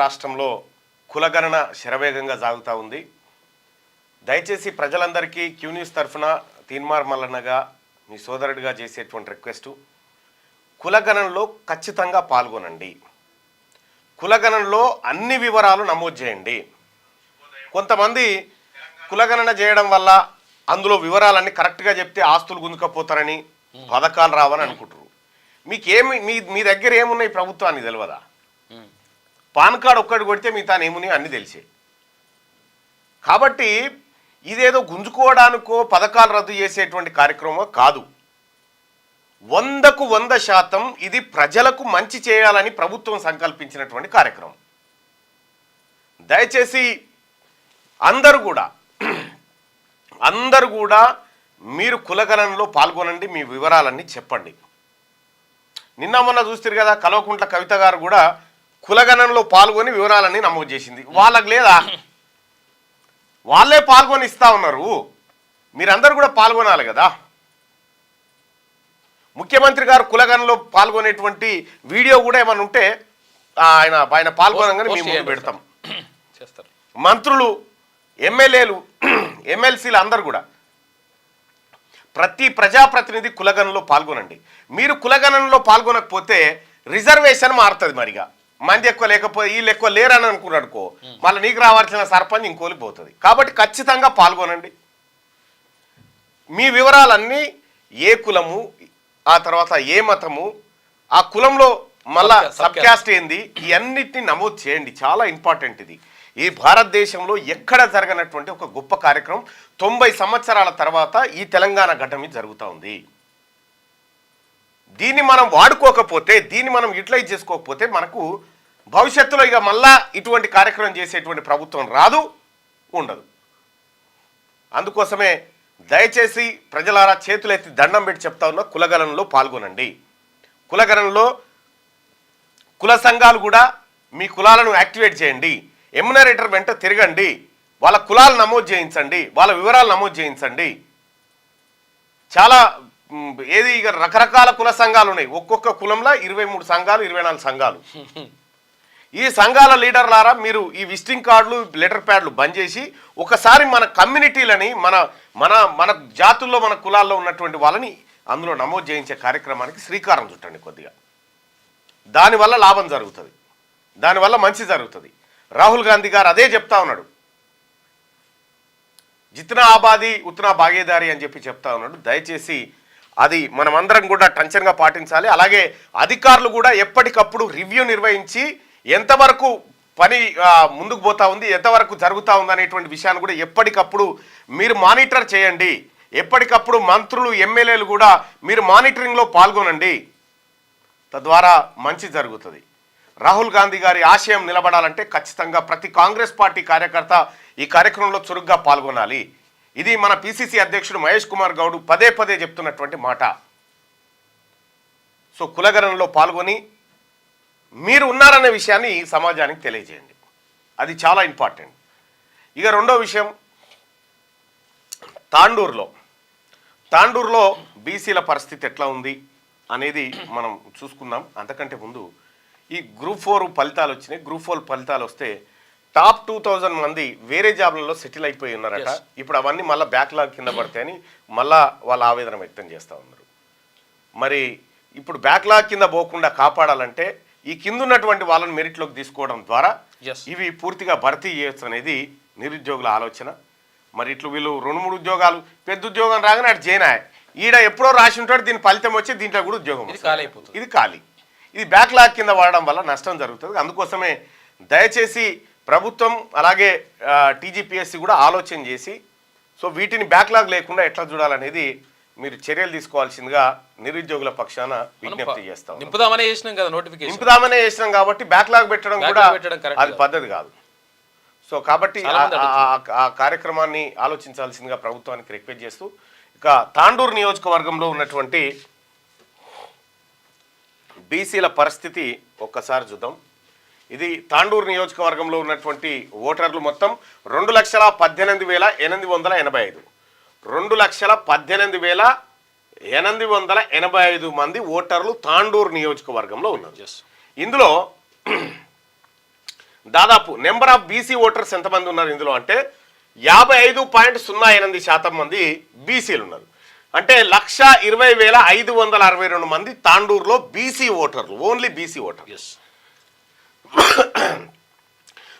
రాష్ట్రంలో కులగణన శరవేగంగా సాగుతూ ఉంది. దయచేసి ప్రజలందరికీ క్యూ న్యూస్ తరఫున తీన్మార్ మల్లన్నగా మీ సోదరుడిగా చేసేటువంటి రిక్వెస్టు, కులగణనలో ఖచ్చితంగా పాల్గొనండి. కులగణనలో అన్ని వివరాలు నమోదు చేయండి. కొంతమంది కులగణన చేయడం వల్ల అందులో వివరాలన్నీ కరెక్ట్గా చెప్తే ఆస్తులు గుంజుకపోతారని, పథకాలు రావని అనుకుంటారు. మీకేమి మీ దగ్గర ఏమున్నాయి ప్రభుత్వానికి తెలియదా? పాన్ కార్డు ఒక్కటి కొడితే మీ తాను ఏమున్నాయి అన్నీ తెలిసే. కాబట్టి ఇదేదో గుంజుకోవడానికో పథకాలు రద్దు చేసేటువంటి కార్యక్రమం కాదు. 100కు 100% ఇది ప్రజలకు మంచి చేయాలని ప్రభుత్వం సంకల్పించినటువంటి కార్యక్రమం. దయచేసి అందరూ కూడా మీరు కులగణనలో పాల్గొనండి, మీ వివరాలన్నీ చెప్పండి. నిన్న మొన్న చూస్తారు కదా, కల్వకుంట్ల కవిత గారు కూడా కులగణనలో పాల్గొని వివరాలన్నీ నమోదు చేసింది. వాళ్ళకి లేదా? వాళ్ళే పాల్గొని ఇస్తా ఉన్నారు. మీరందరూ కూడా పాల్గొనాలి కదా. ముఖ్యమంత్రి గారు కులగణనలో పాల్గొనేటువంటి వీడియో కూడా ఏమైనా ఉంటే ఆయన పాల్గొనగానే మేము ముందు పెడతాం. మంత్రులు, ఎమ్మెల్యేలు, ఎమ్మెల్సీలు అందరూ కూడా, ప్రతి ప్రజాప్రతినిధి కులగణనలో పాల్గొనండి. మీరు కులగణనలో పాల్గొనకపోతే రిజర్వేషన్ మారుతుంది. మరిగా మంది ఎక్కువ లేకపోతే వీళ్ళు ఎక్కువ లేరని అనుకున్నాడుకో, మళ్ళీ నీకు రావాల్సిన సర్పంచ్ ఇంకోలికి పోతుంది. కాబట్టి ఖచ్చితంగా పాల్గొనండి. మీ వివరాలన్నీ ఏ కులము, ఆ తర్వాత ఏ మతము, ఆ కులంలో మళ్ళా సబ్ క్యాస్ట్ ఏంది, ఇవన్నిటిని నమోదు చేయండి. చాలా ఇంపార్టెంట్ ఇది. ఈ భారతదేశంలో ఎక్కడ జరగనటువంటి ఒక గొప్ప కార్యక్రమం 90 సంవత్సరాల తర్వాత ఈ తెలంగాణ గడ్డ మీద జరుగుతూ ఉంది. దీన్ని మనం వాడుకోకపోతే, దీన్ని మనం యూటిలైజ్ చేసుకోకపోతే మనకు భవిష్యత్తులో ఇక మళ్ళా ఇటువంటి కార్యక్రమం చేసేటువంటి ప్రభుత్వం రాదు, ఉండదు. అందుకోసమే దయచేసి ప్రజలారా చేతులెత్తి దండం పెట్టి చెప్తా ఉన్నా, కులగణనలో పాల్గొనండి. కులగణనలో కుల సంఘాలు కూడా మీ కులాలను యాక్టివేట్ చేయండి. ఎమ్యునరేటర్ వెంట తిరగండి, వాళ్ళ కులాలు నమోదు చేయించండి, వాళ్ళ వివరాలు నమోదు చేయించండి. చాలా ఇక రకరకాల కుల సంఘాలు ఉన్నాయి. ఒక్కొక్క కులంలో 23 సంఘాలు, 24 సంఘాలు. ఈ సంఘాల లీడర్లారా మీరు ఈ విజిటింగ్ కార్డులు, లెటర్ ప్యాడ్లు బంద్ చేసి ఒకసారి మన కమ్యూనిటీలని, మన మన మన జాతుల్లో, మన కులాల్లో ఉన్నటువంటి వాళ్ళని అందులో నమోదు చేయించే కార్యక్రమానికి శ్రీకారం చుట్టండి కొద్దిగా. దానివల్ల లాభం జరుగుతుంది, దానివల్ల మంచి జరుగుతుంది. రాహుల్ గాంధీ గారు అదే చెప్తా ఉన్నాడు. జిత్నా ఆబాదీ ఉత్నా భాగీదారీ అని చెప్పి చెప్తా ఉన్నాడు. దయచేసి అది మనమందరం కూడా టెన్షన్గా పాటించాలి. అలాగే అధికారులు కూడా ఎప్పటికప్పుడు రివ్యూ నిర్వహించి ఎంతవరకు పని ముందుకు పోతా ఉంది, ఎంతవరకు జరుగుతూ ఉంది అనేటువంటి విషయాన్ని కూడా ఎప్పటికప్పుడు మీరు మానిటర్ చేయండి. ఎప్పటికప్పుడు మంత్రులు, ఎమ్మెల్యేలు కూడా మీరు మానిటరింగ్లో పాల్గొనండి. తద్వారా మంచి జరుగుతుంది. రాహుల్ గాంధీ గారి ఆశయం నిలబడాలంటే ఖచ్చితంగా ప్రతి కాంగ్రెస్ పార్టీ కార్యకర్త ఈ కార్యక్రమంలో చురుగ్గా పాల్గొనాలి. ఇది మన పిసిసి అధ్యక్షుడు మహేష్ కుమార్ గౌడ్ పదే పదే చెప్తున్నటువంటి మాట. సో కులగణనలో పాల్గొని మీరు ఉన్నారనే విషయాన్ని సమాజానికి తెలియజేయండి. అది చాలా ఇంపార్టెంట్. ఇక రెండో విషయం, తాండూరులో బీసీల పరిస్థితి ఎట్లా ఉంది అనేది మనం చూసుకుందాం. అంతకంటే ముందు ఈ గ్రూప్ 4 ఫలితాలు వచ్చినాయి. గ్రూప్ 4 ఫలితాలు వస్తే టాప్ 2000 మంది వేరే జాబ్లలో సెటిల్ అయిపోయి ఉన్నారట. ఇప్పుడు అవన్నీ మళ్ళీ బ్యాక్లాగ్ కింద పడతాయని మళ్ళా వాళ్ళ ఆవేదన వ్యక్తం చేస్తూ ఉన్నారు. మరి ఇప్పుడు బ్యాక్లాగ్ కింద పోకుండా కాపాడాలంటే ఈ కింద ఉన్నటువంటి వాళ్ళని మెరిట్లోకి తీసుకోవడం ద్వారా ఇవి పూర్తిగా భర్తీ చేయొచ్చు అనేది నిరుద్యోగుల ఆలోచన. మరి ఇట్లు వీళ్ళు 2-3 ఉద్యోగాలు, పెద్ద ఉద్యోగం రాగానే అటు జైనాయ్, ఈడ ఎప్పుడో రాసి ఉంటాడు, దీని ఫలితం వచ్చి దీంట్లో కూడా ఉద్యోగం ఇది ఖాళీ. ఇది బ్యాక్లాగ్ కింద వాడడం వల్ల నష్టం జరుగుతుంది. అందుకోసమే దయచేసి ప్రభుత్వం అలాగే టీజీపీఎస్సీ కూడా ఆలోచన చేసి సో వీటిని బ్యాక్లాగ్ లేకుండా ఎట్లా చూడాలనేది మీరు చర్యలు తీసుకోవాల్సిందిగా నిరుద్యోగుల పక్షాన విజ్ఞప్తి చేస్తాం. నింపుదామనే చేసినాం కాబట్టి బ్యాక్లాగ్ పెట్టడం కూడా అది పద్ధతి కాదు. సో కాబట్టి ఆ కార్యక్రమాన్ని ఆలోచించాల్సిందిగా ప్రభుత్వానికి రిక్వెస్ట్ చేస్తూ, ఇక తాండూరు నియోజకవర్గంలో ఉన్నటువంటి బీసీల పరిస్థితి ఒక్కసారి చూద్దాం. ఇది తాండూరు నియోజకవర్గంలో ఉన్నటువంటి ఓటర్లు మొత్తం 2,18,885 2,18,885 మంది ఓటర్లు తాండూరు నియోజకవర్గంలో ఉన్నారు. ఇందులో దాదాపు నెంబర్ ఆఫ్ బీసీ ఓటర్స్ ఎంతమంది ఉన్నారు ఇందులో అంటే 55.08% మంది బీసీలు ఉన్నారు. అంటే 1,20,562 మంది తాండూరులో బీసీ ఓటర్లు, ఓన్లీ బీసీ ఓటర్లు.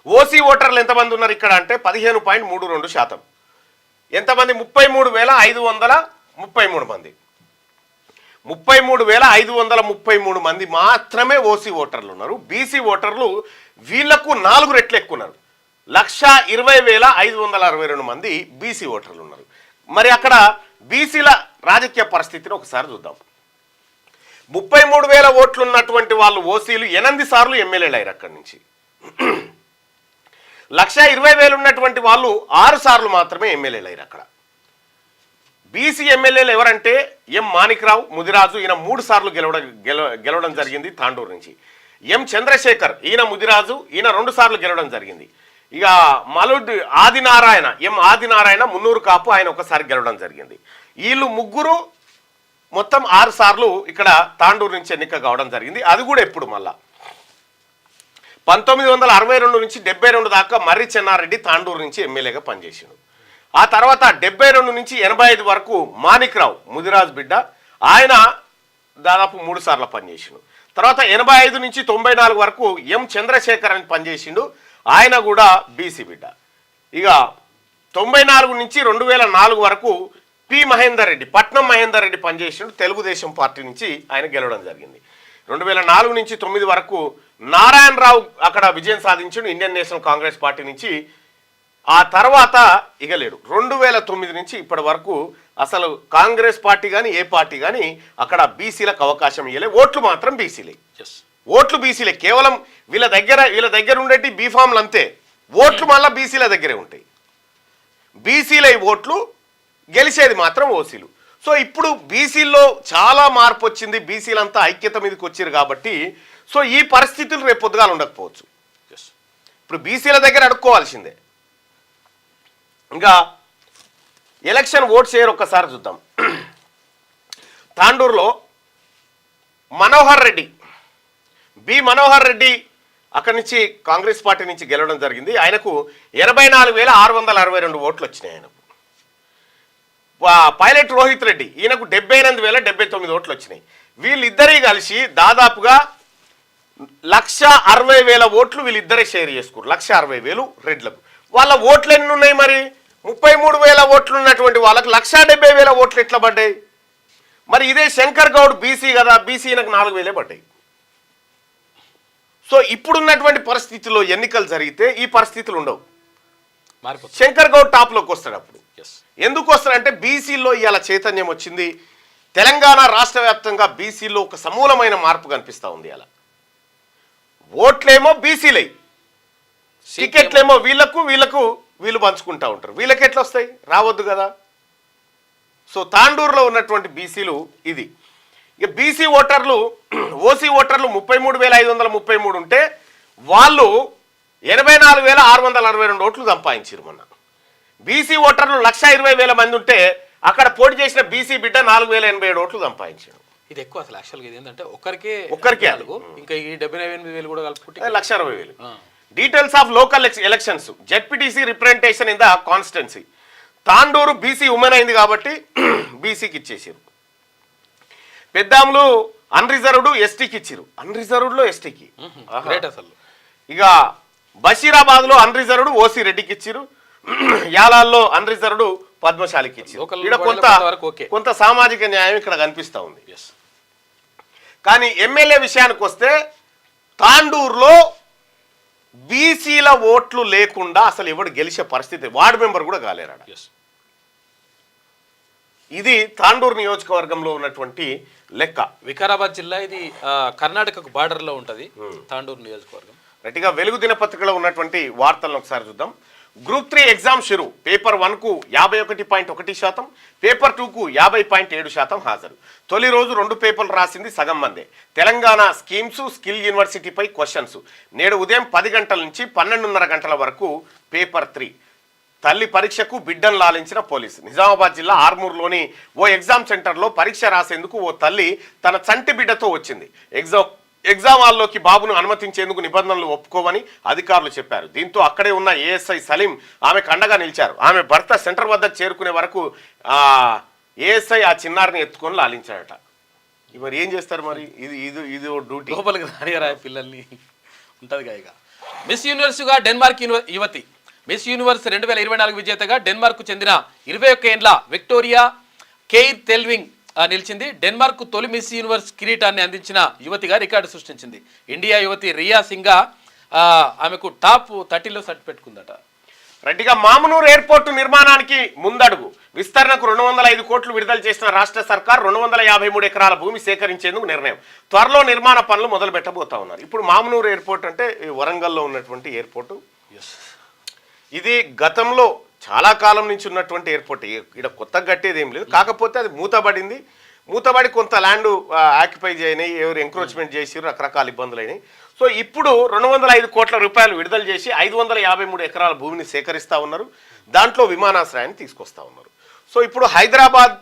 ఓసీ ఓటర్లు ఎంతమంది ఉన్నారు ఇక్కడ అంటే 15.32%. ఎంతమంది? 33,533 మంది. 33,533 మంది మాత్రమే ఓసీ ఓటర్లు ఉన్నారు. బీసీ ఓటర్లు వీళ్లకు 4 రెట్లు ఎక్కువ ఉన్నారు. 1,20,562 మంది బీసీ ఓటర్లు ఉన్నారు. మరి అక్కడ బీసీల రాజకీయ పరిస్థితిని ఒకసారి చూద్దాం. 33,000 ఓట్లు ఉన్నటువంటి వాళ్ళు ఓసీలు 8 సార్లు ఎమ్మెల్యేలు అయ్యారు. అక్కడి నుంచి 1,20,000 ఉన్నటువంటి వాళ్ళు 6 సార్లు మాత్రమే ఎమ్మెల్యేలు అయ్యారు. అక్కడ బీసీ ఎమ్మెల్యేలు ఎవరంటే ఎం మాణిక్రావు, ముదిరాజు, ఈయన 3 సార్లు గెలవడం జరిగింది తాండూరు నుంచి. ఎం చంద్రశేఖర్, ఈయన ముదిరాజు, ఈయన 2 సార్లు గెలవడం జరిగింది. ఇక మలుడి ఆదినారాయణ, ఎం ఆదినారాయణ మున్నూరు కాపు, ఆయన ఒకసారి గెలవడం జరిగింది. వీళ్ళు ముగ్గురు మొత్తం 6 సార్లు ఇక్కడ తాండూరు నుంచి ఎన్నిక కావడం జరిగింది. అది కూడా ఎప్పుడు మళ్ళా 1962 నుంచి 72 దాకా మర్రి చెన్నారెడ్డి తాండూరు నుంచి ఎమ్మెల్యేగా పనిచేసాడు. ఆ తర్వాత 72 నుంచి 85 వరకు మాణిక్రావు, ముదిరాజు బిడ్డ, ఆయన దాదాపు 3 సార్లు పనిచేసిండు. తర్వాత 85 నుంచి 94 వరకు ఎం చంద్రశేఖర్ అని పనిచేసిండు, ఆయన కూడా బీసీ బిడ్డ. ఇక 94 నుంచి 2004 వరకు పి మహేందర్ రెడ్డి, పట్నం మహేందర్ రెడ్డి పనిచేసిండు, తెలుగుదేశం పార్టీ నుంచి ఆయన గెలవడం జరిగింది. 2004 నుంచి 9 వరకు నారాయణరావు అక్కడ విజయం సాధించిండు ఇండియన్ నేషనల్ కాంగ్రెస్ పార్టీ నుంచి. ఆ తర్వాత ఇక లేడు. 2009 నుంచి ఇప్పటి వరకు అసలు కాంగ్రెస్ పార్టీ కానీ ఏ పార్టీ కానీ అక్కడ బీసీలకు అవకాశం ఇవ్వలే. ఓట్లు మాత్రం బీసీలే, ఓట్లు బీసీలే. కేవలం వీళ్ళ దగ్గర ఉండేటి బీఫామ్లు అంతే, ఓట్లు మళ్ళీ బీసీల దగ్గరే ఉంటాయి. బీసీల ఓట్లు గెలిచేది మాత్రం ఓసీలు. సో ఇప్పుడు బీసీల్లో చాలా మార్పు వచ్చింది, బీసీలంతా ఐక్యత మీదకి వచ్చారు కాబట్టి సో ఈ పరిస్థితులు రేపు పొద్దుగాలు ఉండకపోవచ్చు. ఇప్పుడు బీసీల దగ్గర అడుక్కోవాల్సిందే. ఇంకా ఎలక్షన్ ఓట్ షేర్ ఒక్కసారి చూద్దాం. తాండూరులో మనోహర్ రెడ్డి, బి మనోహర్ రెడ్డి అక్కడి నుంచి కాంగ్రెస్ పార్టీ నుంచి గెలవడం జరిగింది. ఆయనకు 84,662 ఓట్లు వచ్చినాయి. ఆయనకు పైలట్ రోహిత్ రెడ్డి, ఈయనకు 78,079 ఓట్లు వచ్చినాయి. వీళ్ళిద్దరే కలిసి దాదాపుగా 1,60,000 ఓట్లు వీళ్ళిద్దరే షేర్ చేసుకున్నారు. 1,60,000 రెడ్లకు. వాళ్ళ ఓట్లు ఎన్ని ఉన్నాయి మరి? 33,000 ఓట్లు ఉన్నటువంటి వాళ్ళకి 1,70,000 ఓట్లు ఎట్లా పడ్డాయి? మరి ఇదే శంకర్ గౌడ్ బీసీ కదా, బీసీలకు 4,000 పడ్డాయి. సో ఇప్పుడున్నటువంటి పరిస్థితుల్లో ఎన్నికలు జరిగితే ఈ పరిస్థితులు ఉండవు. శంకర్ గౌడ్ టాప్లోకి వస్తాడు. అప్పుడు ఎందుకు వస్తాడంటే బీసీలో ఇవాళ చైతన్యం వచ్చింది. తెలంగాణ రాష్ట్ర వ్యాప్తంగా బీసీలో ఒక సమూలమైన మార్పు కనిపిస్తూ ఉంది. అలా ఓట్లేమో బీసీలై, టికెట్లేమో వీళ్ళు పంచుకుంటూ ఉంటారు. వీళ్ళకి ఎట్లా వస్తాయి? రావద్దు కదా. సో తాండూరులో ఉన్నటువంటి బీసీలు ఇది. ఇక బీసీ ఓటర్లు, ఓసీ ఓటర్లు 33,533 ఉంటే వాళ్ళు 84,662 ఓట్లు సంపాదించారు మొన్న. బీసీ ఓటర్లు 1,20,000 మంది ఉంటే అక్కడ పోటీ చేసిన బీసీ బిడ్డ 4,087 ఓట్లు సంపాదించాడు. ఇది ఎక్కువ అసలు యాక్చువల్గా ఇది ఏంటంటే ఒక్కరికే ఇంకా ఈ 78,000 కూడా కలుపుకుంటే 1,60,000. Details of local elections, ZPTC representation in the constituency. Tandur BC women అయింది కాబట్టి బీసీకి ఇచ్చేసారు. పెద్దాములు అన్రిజర్వ్డ్ ఎస్టీకి ఇచ్చారు, అన్రిజర్వ్డ్లో ఎస్టీకి. అసలు ఇక బషీరాబాద్లో అన్రిజర్వ్డ్ ఓసీ రెడ్డికి ఇచ్చారు. యాలాల్లో అన్రిజర్వ్డ్ పద్మశాలికి ఇచ్చారు. ఇక్కడ కొంత సామాజిక న్యాయం ఇక్కడ కనిపిస్తూ ఉంది. కానీ ఎమ్మెల్యే విషయానికి వస్తే తాండూరులో బీసీల ఓట్లు లేకుండా అసలు ఎవడు గెలిచే పరిస్థితి, వార్డు మెంబర్ కూడా కాలేరాడ. ఇది తాండూరు నియోజకవర్గంలో ఉన్నటువంటి లెక్క. వికారాబాద్ జిల్లా ఇది కర్ణాటకకు బార్డర్లో ఉంటుంది తాండూరు నియోజకవర్గం. రైట్గా వెలుగు దినపత్రికలో ఉన్నటువంటి వార్తలను ఒకసారి చూద్దాం. గ్రూప్ 3 ఎగ్జామ్ షురు. పేపర్ 1కు 51.1%, పేపర్ 2కు 50.7% హాజరు. తొలి రోజు 2 పేపర్లు రాసింది సగం మందే. తెలంగాణ స్కీమ్స్, స్కిల్ యూనివర్సిటీపై క్వశ్చన్స్. నేడు ఉదయం 10 గంటల నుంచి 12:30 గంటల వరకు పేపర్ 3. తల్లి పరీక్షకు బిడ్డను లాలించిన పోలీసు. నిజామాబాద్ జిల్లా ఆర్మూర్లోని ఓ ఎగ్జామ్ సెంటర్లో పరీక్ష రాసేందుకు ఓ తల్లి తన చంటి బిడ్డతో వచ్చింది. ఎగ్జామ్ హాల్లోకి బాబును అనుమతించేందుకు నిబంధనలు ఒప్పుకోవని అధికారులు చెప్పారు. దీంతో అక్కడే ఉన్న ఏఎస్ఐ సలీం ఆమెకు అండగా నిలిచారు. ఆమె భర్త సెంటర్ వద్దకు చేరుకునే వరకు ఏఎస్ఐ ఆ చిన్నారిని ఎత్తుకొని లాలించాడట. మరి ఏం చేస్తారు మరి? ఇది ఇది ఇది డ్యూటీ. లోపలికి రానియరా పిల్లల్ని ఉంటుంది ఇక. మిస్ యూనివర్స్గా డెన్మార్క్ యువతి. మిస్ యూనివర్స్ 2024 విజేతగా డెన్మార్క్ చెందిన 21 ఏండ్ల విక్టోరియా కెయిర్ తెల్వింగ్ నిలిచింది. డెన్మార్క్ తొలి మిస్ యూనివర్స్ కిరీటాన్ని అందించిన యువతిగా రికార్డు సృష్టించింది. ఇండియా యువతి రియా సింగా ఆమెకు టాప్ 30లో సెట్ పెట్టుకుందట. రెడ్డిగా మామునూరు ఎయిర్పోర్టు నిర్మాణానికి ముందడుగు. విస్తరణకు 205 కోట్లు విడుదల చేసిన రాష్ట్ర సర్కార్ 253 ఎకరాల భూమి సేకరించేందుకు నిర్ణయం. త్వరలో నిర్మాణ పనులు మొదలు పెట్టబోతా ఉన్నారు. ఇప్పుడు మామునూరు ఎయిర్పోర్ట్ అంటే వరంగల్లో ఉన్నటువంటి ఎయిర్పోర్టు. ఇది గతంలో చాలా కాలం నుంచి ఉన్నటువంటి ఎయిర్పోర్ట్. ఇక్కడ కొత్తగా కట్టేది ఏం లేదు. కాకపోతే అది మూతబడి కొంత ల్యాండ్ ఆక్యుపై చేయని, ఎవరు ఎంక్రోచ్మెంట్ చేసి రకరకాల ఇబ్బందులు అయినాయి. సో ఇప్పుడు 205 కోట్ల రూపాయలు విడుదల చేసి 553 ఎకరాల భూమిని సేకరిస్తూ ఉన్నారు. దాంట్లో విమానాశ్రయాన్ని తీసుకొస్తా ఉన్నారు. సో ఇప్పుడు హైదరాబాద్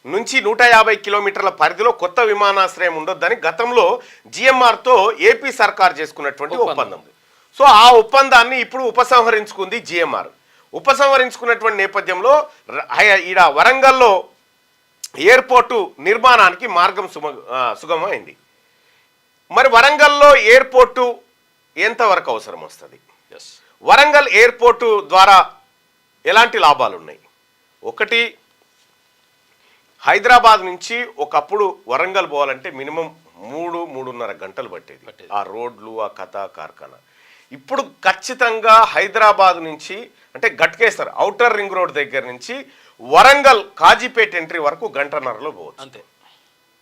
నుంచి 150 కిలోమీటర్ల పరిధిలో కొత్త విమానాశ్రయం ఉండొద్దని గతంలో జిఎంఆర్తో ఏపీ సర్కార్ చేసుకున్నటువంటి ఒప్పందం. సో ఆ ఒప్పందాన్ని ఇప్పుడు ఉపసంహరించుకుంది జిఎంఆర్. ఉపసంహరించుకున్నటువంటి నేపథ్యంలో ఈడ వరంగల్లో ఎయిర్పోర్టు నిర్మాణానికి మార్గం సుగమమైంది. మరి వరంగల్లో ఎయిర్పోర్టు ఎంతవరకు అవసరం వస్తుంది? వరంగల్ ఎయిర్పోర్టు ద్వారా ఎలాంటి లాభాలు ఉన్నాయి? ఒకటి, హైదరాబాద్ నుంచి ఒకప్పుడు వరంగల్ పోవాలంటే మినిమం 3-3.5 గంటలు పట్టేది. ఆ రోడ్లు, ఆ కథ కార్ఖానా. ఇప్పుడు ఖచ్చితంగా హైదరాబాద్ నుంచి అంటే గట్కేసర్ ఔటర్ రింగ్ రోడ్ దగ్గర నుంచి వరంగల్ కాజీపేట ఎంట్రీ వరకు 1.5 గంటలో పోవచ్చు. అంతే.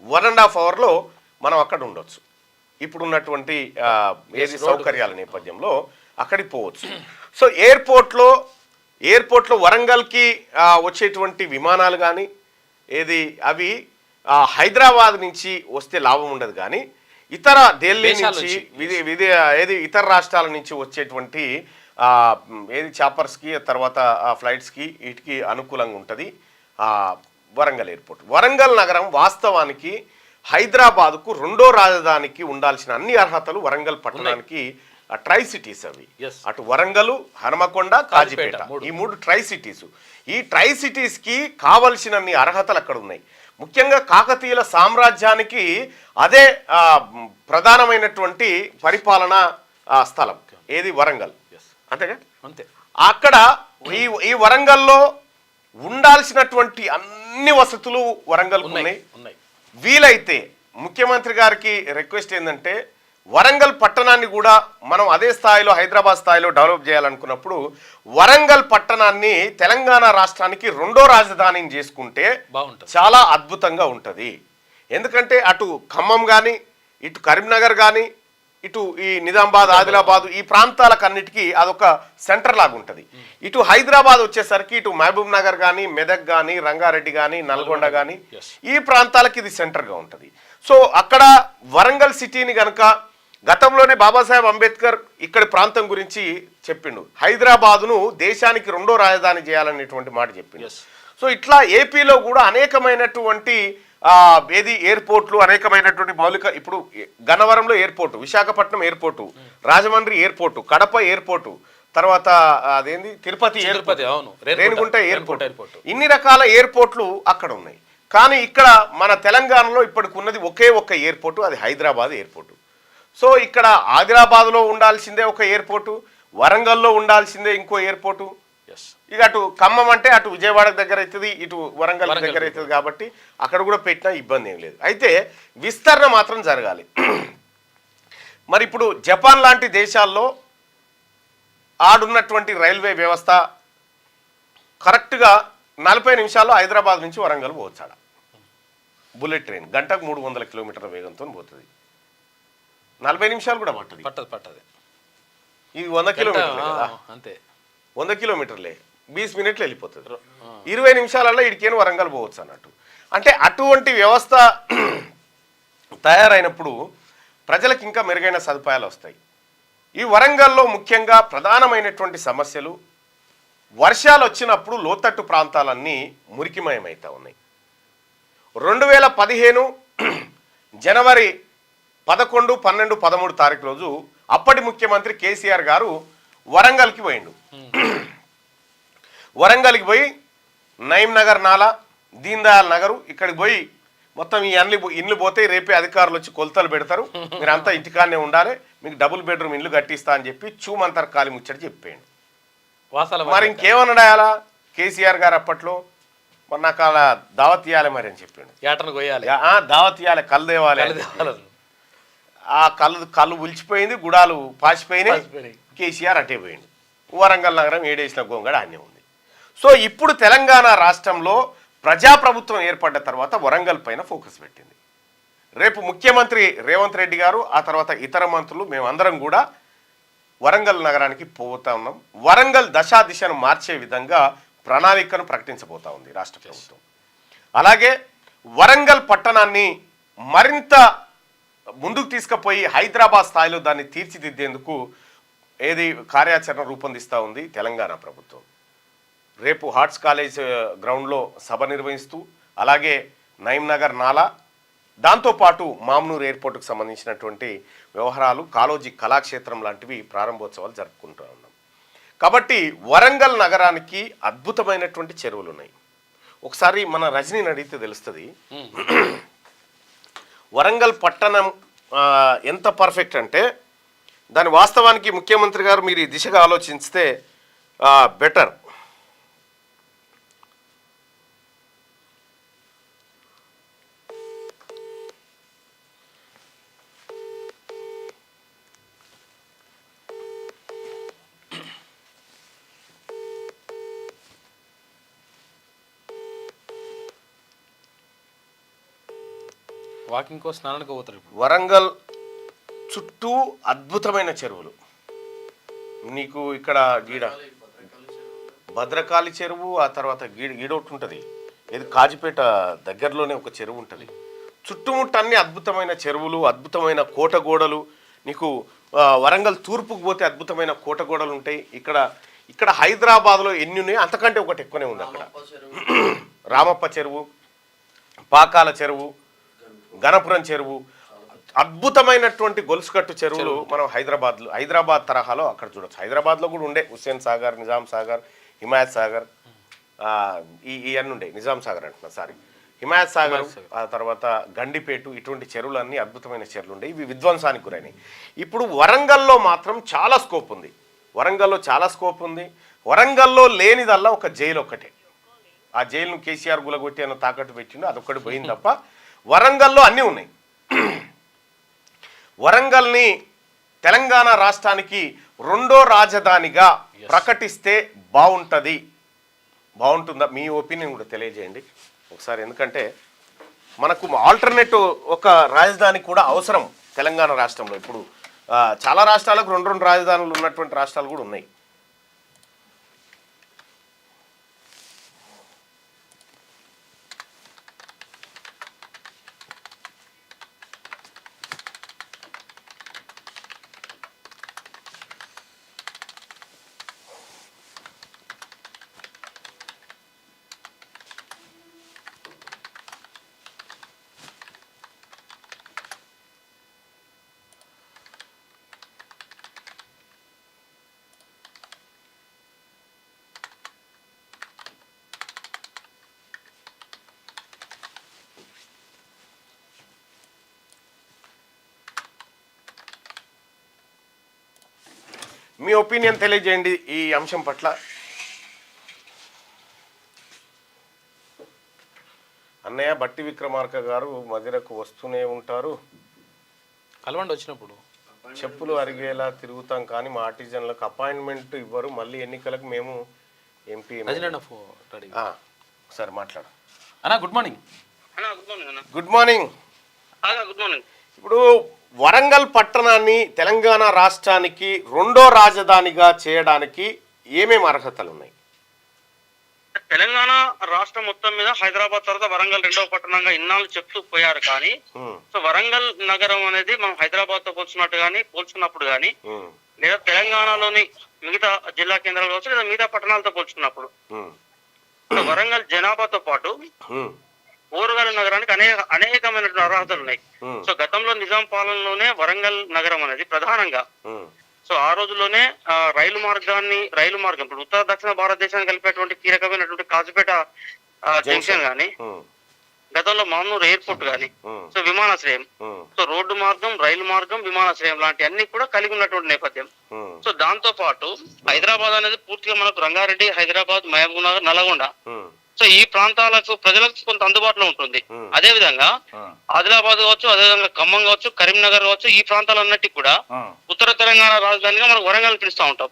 1.5 అవర్లో మనం అక్కడ ఉండొచ్చు. ఇప్పుడు ఉన్నటువంటి ఏది సౌకర్యాల నేపథ్యంలో అక్కడికి పోవచ్చు. సో ఎయిర్పోర్ట్లో వరంగల్కి వచ్చేటువంటి విమానాలు కానీ అవి హైదరాబాద్ నుంచి వస్తే లాభం ఉండదు. కానీ ఇతర ఢిల్లీ నుంచి ఇతర రాష్ట్రాల నుంచి వచ్చేటువంటి చాపర్స్కి, తర్వాత ఫ్లైట్స్కి, వీటికి అనుకూలంగా ఉంటుంది వరంగల్ ఎయిర్పోర్ట్. వరంగల్ నగరం వాస్తవానికి హైదరాబాద్కు రెండో రాజధానికి ఉండాల్సిన అన్ని అర్హతలు వరంగల్ పట్టణానికి ట్రై సిటీస్ అవి. అటు వరంగల్, హనుమకొండ, కాజీపేట, ఈ 3 ట్రై సిటీస్. ఈ ట్రై సిటీస్కి కావలసినన్ని అర్హతలు అక్కడ ఉన్నాయి. ముఖ్యంగా కాకతీయుల సామ్రాజ్యానికి అదే ప్రధానమైనటువంటి పరిపాలనా స్థలం ఏది వరంగల్. అంతేగా? అంతే. అక్కడ ఈ వరంగల్లో ఉండాల్సినటువంటి అన్ని వసతులు వరంగల్ ఉన్నాయి. వీలైతే ముఖ్యమంత్రి గారికి రిక్వెస్ట్ ఏంటంటే వరంగల్ పట్టణాన్ని కూడా మనం అదే స్థాయిలో హైదరాబాద్ స్థాయిలో డెవలప్ చేయాలనుకున్నప్పుడు వరంగల్ పట్టణాన్ని తెలంగాణ రాష్ట్రానికి రెండో రాజధానిని చేసుకుంటే చాలా అద్భుతంగా ఉంటుంది. ఎందుకంటే అటు ఖమ్మం కానీ, ఇటు కరీంనగర్ కానీ, ఇటు ఈ నిజామాబాద్, ఆదిలాబాద్ ఈ ప్రాంతాలకన్నిటికీ అదొక సెంటర్ లాగా ఉంటుంది. ఇటు హైదరాబాద్ వచ్చేసరికి ఇటు మహబూబ్ నగర్ కానీ, మెదక్ కానీ, రంగారెడ్డి కానీ, నల్గొండ కానీ ఈ ప్రాంతాలకి ఇది సెంటర్గా ఉంటుంది. సో అక్కడ వరంగల్ సిటీని కనుక గతంలోనే బాబాసాహెబ్ అంబేద్కర్ ఇక్కడి ప్రాంతం గురించి చెప్పిండు. హైదరాబాదును దేశానికి రెండో రాజధాని చేయాలనేటువంటి మాట చెప్పిండు. సో ఇట్లా ఏపీలో కూడా అనేకమైనటువంటి ఎయిర్పోర్ట్లు, అనేకమైనటువంటి మౌలిక, ఇప్పుడు గన్నవరంలో airport, Visakhapatnam airport, Rajahmundry airport, Kadapa airport, తర్వాత అదేంది తిరుపతి ఎయిర్పోర్ట్, రేణిగుంట ఎయిర్పోర్ట్, ఇన్ని రకాల ఎయిర్పోర్ట్లు అక్కడ ఉన్నాయి. కానీ ఇక్కడ మన తెలంగాణలో ఇప్పటికి ఉన్నది ఒకే ఒక్క ఎయిర్పోర్టు, అది హైదరాబాద్ ఎయిర్పోర్టు. సో ఇక్కడ ఆదిలాబాద్లో ఉండాల్సిందే ఒక ఎయిర్పోర్టు, వరంగల్లో ఉండాల్సిందే ఇంకో ఎయిర్పోర్టు. ఇక అటు ఖమ్మం అంటే అటు విజయవాడ దగ్గర అవుతుంది, ఇటు వరంగల్ దగ్గర అవుతుంది. కాబట్టి అక్కడ కూడా పెట్టినా ఇబ్బంది ఏం లేదు. అయితే విస్తరణ మాత్రం జరగాలి. మరి ఇప్పుడు జపాన్ లాంటి దేశాల్లో ఆడున్నటువంటి రైల్వే వ్యవస్థ కరెక్ట్గా 40 నిమిషాల్లో హైదరాబాద్ నుంచి వరంగల్ పోవచ్చాడ. బుల్లెట్ ట్రైన్ గంటకు 300 కిలోమీటర్ల వేగంతో పోతుంది. 40 నిమిషాలు కూడా పట్టదు. ఇది 100 కిలోమీటర్లే కదా, అంతే. 100 కిలోమీటర్లే 20 మినిట్లు వెళ్ళిపోతుంది. 20 నిమిషాలలో ఇడికేను వరంగల్ పోవచ్చు అన్నట్టు. అంటే అటువంటి వ్యవస్థ తయారైనప్పుడు ప్రజలకు ఇంకా మెరుగైన సదుపాయాలు వస్తాయి. ఈ వరంగల్లో ముఖ్యంగా ప్రధానమైనటువంటి సమస్యలు, వర్షాలు వచ్చినప్పుడు లోతట్టు ప్రాంతాలన్నీ మురికిమయమవుతా ఉన్నాయి. 2015 జనవరి 11, 12, 13 తారీఖు రోజు అప్పటి ముఖ్యమంత్రి కేసీఆర్ గారు వరంగల్కి పోయిండు. వరంగల్కి పోయి నయీం నగర్ నాలా, దీన్ దయాల్ నగరు ఇక్కడికి పోయి మొత్తం ఈ ఇండ్లు పోతే రేపే అధికారులు వచ్చి కొలతలు పెడతారు, మీరు అంతా ఇంటికాడనే ఉండాలి, మీకు డబుల్ బెడ్రూమ్ ఇల్లు కట్టిస్తా అని చెప్పి చూమంతర్ కాలి ముచ్చట చెప్పాడు. మరి ఇంకేమన్నాడు అలా కేసీఆర్ గారు అప్పట్లో, మరి నాకు అలా దావత్ ఇవ్వాలి మరి అని చెప్పిండు. దావత్ ఇవ్వాలి, కళ్ళు తేవాలి. ఆ కళ్ళు ఉలిచిపోయింది, గుడాలు పాసిపోయినాయి. కేసీఆర్ అటే పోయిండు. వరంగల్ నగరం ఏడేసిన గోంగడ అన్నీ ఉంది. సో ఇప్పుడు తెలంగాణ రాష్ట్రంలో ప్రజాప్రభుత్వం ఏర్పడ్డ తర్వాత వరంగల్ పైన ఫోకస్ పెట్టింది. రేపు ముఖ్యమంత్రి రేవంత్ రెడ్డి గారు, ఆ తర్వాత ఇతర మంత్రులు, మేమందరం కూడా వరంగల్ నగరానికి పోతా ఉన్నాం. వరంగల్ దిశను మార్చే విధంగా ప్రణాళికను ప్రకటించబోతా ఉంది రాష్ట్ర ప్రభుత్వం. అలాగే వరంగల్ పట్టణాన్ని మరింత ముందుకు తీసుకుపోయి హైదరాబాద్ స్థాయిలో దాన్ని తీర్చిదిద్దేందుకు కార్యాచరణ రూపొందిస్తూ ఉంది తెలంగాణ ప్రభుత్వం. రేపు హార్ట్స్ కాలేజ్ గ్రౌండ్లో సభ నిర్వహిస్తూ, అలాగే నయీం నగర్ నాలా, దాంతోపాటు మామ్నూర్ ఎయిర్పోర్టుకు సంబంధించినటువంటి వ్యవహారాలు, కాళోజీ కళాక్షేత్రం లాంటివి ప్రారంభోత్సవాలు జరుపుకుంటూ ఉన్నాం. కాబట్టి వరంగల్ నగరానికి అద్భుతమైనటువంటి చెరువులు ఉన్నాయి. ఒకసారి మన రజనీని అడిగితే తెలుస్తుంది వరంగల్ పట్టణం ఎంత పర్ఫెక్ట్ అంటే. దాని వాస్తవానికి ముఖ్యమంత్రి గారు మీరు ఈ దిశగా ఆలోచిస్తే బెటర్. వాకింగ్ కో స్నానానికి పోతారు. వరంగల్ చుట్టూ అద్భుతమైన చెరువులు. నీకు ఇక్కడ గీడ భద్రకాళి చెరువు, ఆ తర్వాత గీడొకటి ఉంటుంది, ఇది కాజిపేట దగ్గరలోనే ఒక చెరువు ఉంటుంది. చుట్టుముట్ట అన్ని అద్భుతమైన చెరువులు, అద్భుతమైన కోటగోడలు. నీకు వరంగల్ తూర్పుకు పోతే అద్భుతమైన కోటగోడలు ఉంటాయి. ఇక్కడ హైదరాబాద్లో ఎన్ని ఉన్నాయి అంతకంటే ఒకటి ఎక్కువనే ఉంది. అక్కడ రామప్ప చెరువు, పాకాల చెరువు, గణపురం చెరువు, అద్భుతమైనటువంటి గొలుసుకట్టు చెరువులు మనం హైదరాబాద్ తరహాలో అక్కడ చూడొచ్చు. హైదరాబాద్లో కూడా ఉండే హుస్సేన్ సాగర్, నిజాం సాగర్, హిమాయత్ సాగర్, ఇవన్నీ ఉండే. నిజాం సాగర్ అంటున్నా, సారీ, హిమాయత్ సాగర్, ఆ తర్వాత గండిపేటు, ఇటువంటి చెరువులన్నీ అద్భుతమైన చెరువులు ఉండే. ఇవి విధ్వంసానికి గురైనవి. ఇప్పుడు వరంగల్లో మాత్రం చాలా స్కోప్ ఉంది. వరంగల్లో లేనిదల్లా ఒక జైలు ఒక్కటే. ఆ జైలును కేసీఆర్ గులగొట్టి అన్న తాకట్టు పెట్టిండు, అదొక్కటి పోయింది తప్ప వరంగల్లో అన్నీ ఉన్నాయి. వరంగల్ని తెలంగాణ రాష్ట్రానికి రెండో రాజధానిగా ప్రకటిస్తే బాగుంటుందా? మీ ఒపీనియన్ కూడా తెలియజేయండి ఒకసారి. ఎందుకంటే మనకు ఆల్టర్నేటివ్ ఒక రాజధాని కూడా అవసరం తెలంగాణ రాష్ట్రంలో. ఇప్పుడు చాలా రాష్ట్రాలకు రెండు రాజధానులు ఉన్నటువంటి రాష్ట్రాలు కూడా ఉన్నాయి. మీ ఒపీనియన్ తెలియజేయండి ఈ అంశం పట్ల. అన్నయ్య బట్టి విక్రమార్క గారు మదిరకు వస్తూనే ఉంటారు, కలవండి వచ్చినప్పుడు చెప్పులు అరిగేలా తిరుగుతాం కానీ మా ఆర్టిజన్లకు అపాయింట్మెంట్ ఇవ్వరు, మళ్ళీ ఎన్నికలకు మేము ఎంపీ. ఒకసారి మాట్లాడు అన్నా. Good morning. Good morning. ఇప్పుడు వరంగల్ పట్టణాన్ని తెలంగాణ రాష్ట్రానికి రెండో రాజధానిగా చేయడానికి ఏమేమి అర్హతలు ఉన్నాయి? తెలంగాణ రాష్ట్రం మొత్తం మీద హైదరాబాద్ తర్వాత వరంగల్ రెండవ పట్టణంగా ఇన్నాళ్ళు చెప్తూ పోయారు. కానీ సో వరంగల్ నగరం అనేది మనం హైదరాబాద్ తో పోల్చుకున్నప్పుడు కానీ లేదా తెలంగాణలోని మిగతా జిల్లా కేంద్రాలు కావచ్చు లేదా మిగతా పట్టణాలతో పోల్చుకున్నప్పుడు వరంగల్ జనాభాతో పాటు ఓరుగల్ నగరానికి అనేకమైనటువంటి అర్హతలు ఉన్నాయి. సో గతంలో నిజాం పాలనలోనే వరంగల్ నగరం అనేది ప్రధానంగా సో ఆ రోజుల్లోనే రైలు మార్గం ఇప్పుడు ఉత్తర దక్షిణ భారతదేశాన్ని కలిపేటువంటి కీలకమైనటువంటి కాజుపేట జంక్షన్ గానీ, గతంలో మామూలు ఎయిర్పోర్ట్ గానీ, సో విమానాశ్రయం, సో రోడ్డు మార్గం, రైలు మార్గం, విమానాశ్రయం లాంటి అన్ని కూడా కలిగి ఉన్నటువంటి నేపథ్యం. సో దాంతో పాటు హైదరాబాద్ అనేది పూర్తిగా మనకు రంగారెడ్డి, హైదరాబాద్, మహబూబ్ నగర్, నల్గొండ, సో ఈ ప్రాంతాలకు ప్రజలకు కొంత అందుబాటులో ఉంటుంది. అదే విధంగా ఆదిలాబాద్ కావచ్చు, అదేవిధంగా ఖమ్మం కావచ్చు, కరీంనగర్ కావచ్చు, ఈ ప్రాంతాలన్నిటికీ కూడా ఉత్తర తెలంగాణ రాజధానిగా మనకు వరంగల్ పిలుస్తూ ఉంటాం.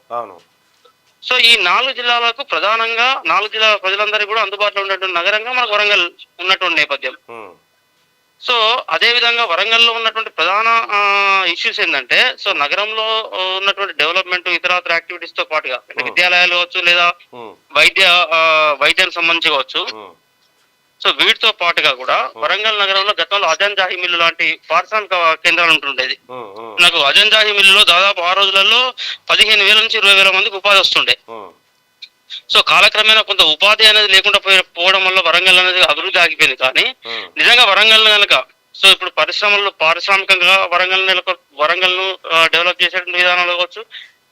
సో ఈ 4 జిల్లాలకు ప్రధానంగా 4 జిల్లాల ప్రజలందరికీ కూడా అందుబాటులో ఉన్నటువంటి నగరంగా మనకు వరంగల్ ఉన్నటువంటి నేపథ్యం. సో అదే విధంగా వరంగల్లో ఉన్నటువంటి ప్రధాన ఇష్యూస్ ఏంటంటే, సో నగరంలో ఉన్నటువంటి డెవలప్మెంట్, ఇతరత్ర యాక్టివిటీస్ తో పాటుగా విద్యాలయాలు కావచ్చు, లేదా వైద్యానికి సంబంధించి కావచ్చు, సో వీటితో పాటుగా కూడా వరంగల్ నగరంలో గతంలో అజంజాహి మిల్లు లాంటి పారిశ్రామిక కేంద్రాలు ఉంటుండేది. నాకు అజంజాహి మిల్లులో దాదాపు ఆ రోజులలో 15,000 నుంచి 20,000 మందికి ఉపాధి వస్తుండే. సో కాలక్రమేణా కొంత ఉపాధి అనేది లేకుండా పోవడం వల్ల వరంగల్ అనేది అభివృద్ధి ఆగిపోయింది. కానీ నిజంగా వరంగల్ కనుక సో ఇప్పుడు పారిశ్రామికంగా వరంగల్ ను డెవలప్ చేసేటువంటి విధానాలు కావచ్చు,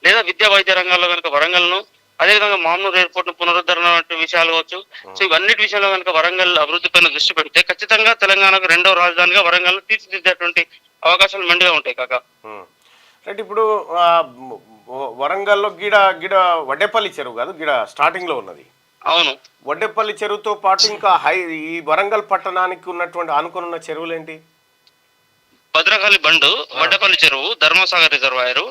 లేదా విద్యా వైద్య రంగాల్లో కనుక వరంగల్ ను, అదేవిధంగా మామూలు ఎయిర్పోర్ట్ ను పునరుద్ధరణ వంటి విషయాలు కావచ్చు, సో ఇవన్నిటి విషయంలో కనుక వరంగల్ అభివృద్ధి పైన దృష్టి పెడితే ఖచ్చితంగా తెలంగాణకు 2వ రాజధానిగా వరంగల్ తీర్చిదిద్దేటువంటి అవకాశాలు మెండుగా ఉంటాయి కాక. రైట్. ఇప్పుడు వరంగల్లో గిడ వడ్డేపల్లి చెరువు కాదు, గిడ స్టార్టింగ్ లో ఉన్నది. అవును, వడ్డేపల్లి చెరువుతో పాటు ఇంకా ఈ వరంగల్ పట్టణానికి ఉన్నటువంటి ఆనుకున్న చెరువులు ఏంటి? భద్రకాళి బండు, వడ్డపల్లి చెరువు, ధర్మసాగర్ రిజర్వాయర్,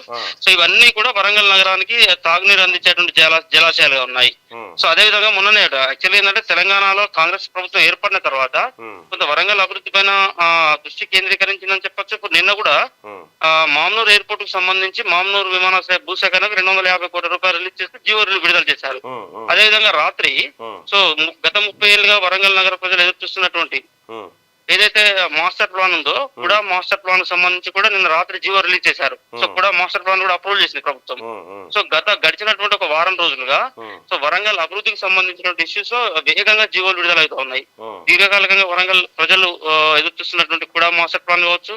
సో ఇవన్నీ కూడా వరంగల్ నగరానికి తాగునీరు అందించేటువంటి జలాశయాలుగా ఉన్నాయి. సో అదే విధంగా మొన్ననే యాక్చువల్లీ ఏంటంటే తెలంగాణలో కాంగ్రెస్ ప్రభుత్వం ఏర్పడిన తర్వాత కొంత వరంగల్ అభివృద్ధి పైన దృష్టి కేంద్రీకరించిందని చెప్పొచ్చు. ఇప్పుడు నిన్న కూడా మామ్నూర్ ఎయిర్పోర్ట్ కు సంబంధించి మామ్నూర్ విమానాశ్రయ భూసేకరణకు 250 కోట్ల రూపాయలు రిలీజ్ చేస్తే జీవో విడుదల చేశారు. అదేవిధంగా రాత్రి సో గత 30 ఏళ్ళుగా వరంగల్ నగర ప్రజలు ఎదురు చూస్తున్నటువంటి ఏదైతే మాస్టర్ ప్లాన్ ఉందో కూడా మాస్టర్ ప్లాన్ సంబంధించి కూడా నిన్న రాత్రి జీవో రిలీజ్ చేశారు. సో కూడా మాస్టర్ ప్లాన్ కూడా అప్రూవల్ చేసింది ప్రభుత్వం. సో గడిచినటువంటి ఒక వారం రోజులుగా సో వరంగల్ అభివృద్ధికి సంబంధించినటువంటి ఇష్యూస్ వేగంగా జీవోలు విడుదలవుతూ ఉన్నాయి. దీర్ఘకాలికంగా వరంగల్ ప్రజలు ఎదురు చూస్తున్నటువంటి కూడా మాస్టర్ ప్లాన్ కావచ్చు,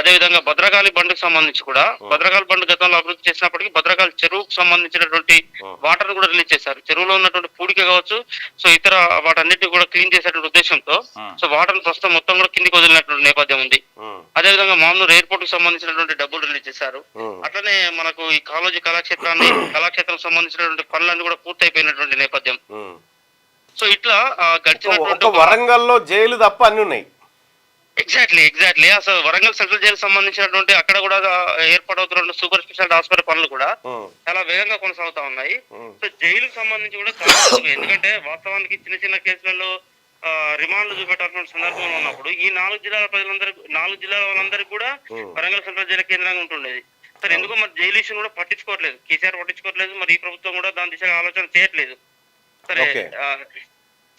అదేవిధంగా భద్రకాళి బండుకు సంబంధించి కూడా భద్రకాళి బండు గతంలో అభివృద్ధి చేసినప్పటికీ భద్రకాళి చెరువుకు సంబంధించినటువంటి వాటర్ కూడా రిలీజ్ చేశారు. చెరువులో ఉన్నటువంటి పూడిక కావచ్చు, సో ఇతర వాటన్నిటిని కూడా క్లీన్ చేసేటువంటి ఉద్దేశంతో సో వాటర్ ప్రస్తుతం మొత్తం కూడా కిందికి వదిలినటువంటి నేపథ్యం ఉంది. అదేవిధంగా మామూలు ఎయిర్పోర్ట్ కు సంబంధించినటువంటి డబ్బులు రిలీజ్ చేశారు. అట్లనే మనకు ఈ కాలేజీ కళాక్షేత్రం సంబంధించినటువంటి పనులన్నీ కూడా పూర్తయిపోయినటువంటి నేపథ్యం. సో ఇట్లా గడిచినటువంటి వరంగల్లో జైలు తప్ప అన్ని ఉన్నాయి. ఎగ్జాక్ట్లీ అసలు వరంగల్ సెంట్రల్ జైలు సంబంధించినటువంటి అక్కడ కూడా ఏర్పాటవుతున్న సూపర్ స్పెషాలిటీ హాస్పిటల్ పనులు కూడా చాలా వేగంగా కొనసాగుతా ఉన్నాయి. సో జైలుకు సంబంధించి కూడా చాలా ఎందుకంటే వాస్తవానికి చిన్న చిన్న కేసులలో రిమాండ్లు చూపెట్టాల్సిన సందర్భంలో ఉన్నప్పుడు ఈ 4 జిల్లాల వాళ్ళందరికీ కూడా వరంగల్ సెంట్రల్ జైలు కేంద్రంగా ఉంటుండేది. సరే ఎందుకో మరి జైలు ఇష్యూని కూడా పట్టించుకోవట్లేదు, కేసీఆర్ పట్టించుకోవట్లేదు, మరి ఈ ప్రభుత్వం కూడా దాని దిశగా ఆలోచన చేయట్లేదు. సరే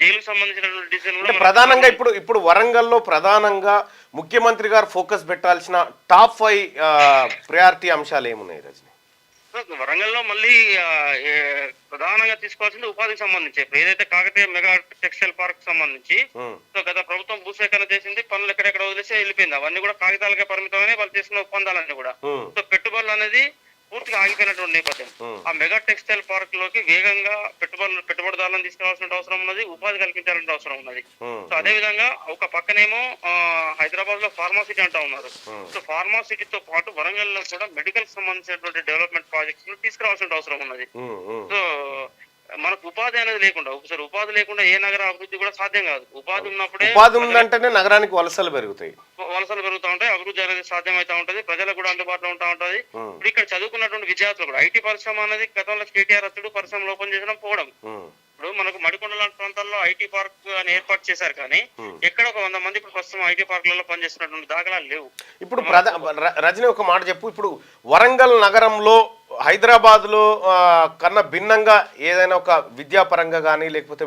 జైలుకు సంబంధించినటువంటి డిసిజన్ ప్రధానంగా ఇప్పుడు వరంగల్లో ప్రధానంగా ముఖ్యమంత్రి గారు ఫోకస్ పెట్టాల్సిన టాప్ 5 ప్రయారిటీ అంశాలు ఏమున్నాయి రజని? వరంగల్లో మళ్ళీ ప్రధానంగా తీసుకోవాల్సింది ఉపాధికి సంబంధించి ఇప్పుడు ఏదైతే కాకతీయ మెగా టెక్స్టైల్ పార్క్ సంబంధించి సో గత ప్రభుత్వం భూసేకరణ చేసింది, పనులు ఎక్కడెక్కడ వదిలేసి వెళ్ళిపోయింది. అవన్నీ కూడా కాగితాలకే పరిమితమని వాళ్ళు తీసుకున్న ఒప్పందాలన్నీ కూడా. సో పెట్టుబడులు అనేది పూర్తిగా ఆగిపోయినటువంటి నేపథ్యం. ఆ మెగా టెక్స్టైల్ పార్క్ లోకి వేగంగా పెట్టుబడిదారులను తీసుకురావాల్సిన అవసరం ఉన్నది, ఉపాధి కల్పించాల్సిన అవసరం ఉన్నది. సో అదే విధంగా ఒక పక్కనేమో హైదరాబాద్ లో ఫార్మాసిటీ అంటా ఉన్నారు. సో ఫార్మాసిటీతో పాటు వరంగల్ లో కూడా మెడికల్ సంబంధించినటువంటి డెవలప్మెంట్ ప్రాజెక్ట్స్ తీసుకురావాల్సిన అవసరం ఉన్నది. సో మనకు ఉపాధి అనేది లేకుండా ఒకసారి ఉపాధి లేకుండా ఏ నగర అభివృద్ధి కూడా సాధ్యం కాదు. ఉపాధి ఉన్నప్పుడే ఉపాధి ఉందంటేనే నగరానికి వలసలు పెరుగుతూ ఉంటాయి, అభివృద్ధి అనేది సాధ్యమైతా ఉంటది, ప్రజలకు కూడా అందుబాటులో ఉంటా ఉంటది. ఇప్పుడు ఇక్కడ చదువుకున్నటువంటి విద్యార్థులు కూడా ఐటీ పరిశ్రమ అనేది గతంలో కేటీఆర్ అతడు పరిశ్రమలు ఓపెన్ చేయడం పోవడం. ఇప్పుడు మనకు మడికొండ లాంటి ప్రాంతాల్లో ఐటీ పార్క్ అని ఏర్పాటు చేశారు, కానీ ఎక్కడ ఒక 100 మంది ఇప్పుడు ప్రస్తుతం ఐటీ పార్కులలో పనిచేస్తున్నటువంటి దాఖలాలు లేవు. ఇప్పుడు రజని ఒక మాట చెప్పు, ఇప్పుడు వరంగల్ నగరంలో హైదరాబాద్ లో కన్నా భిన్నంగా ఏదైనా ఒక విద్యాపరంగా కానీ లేకపోతే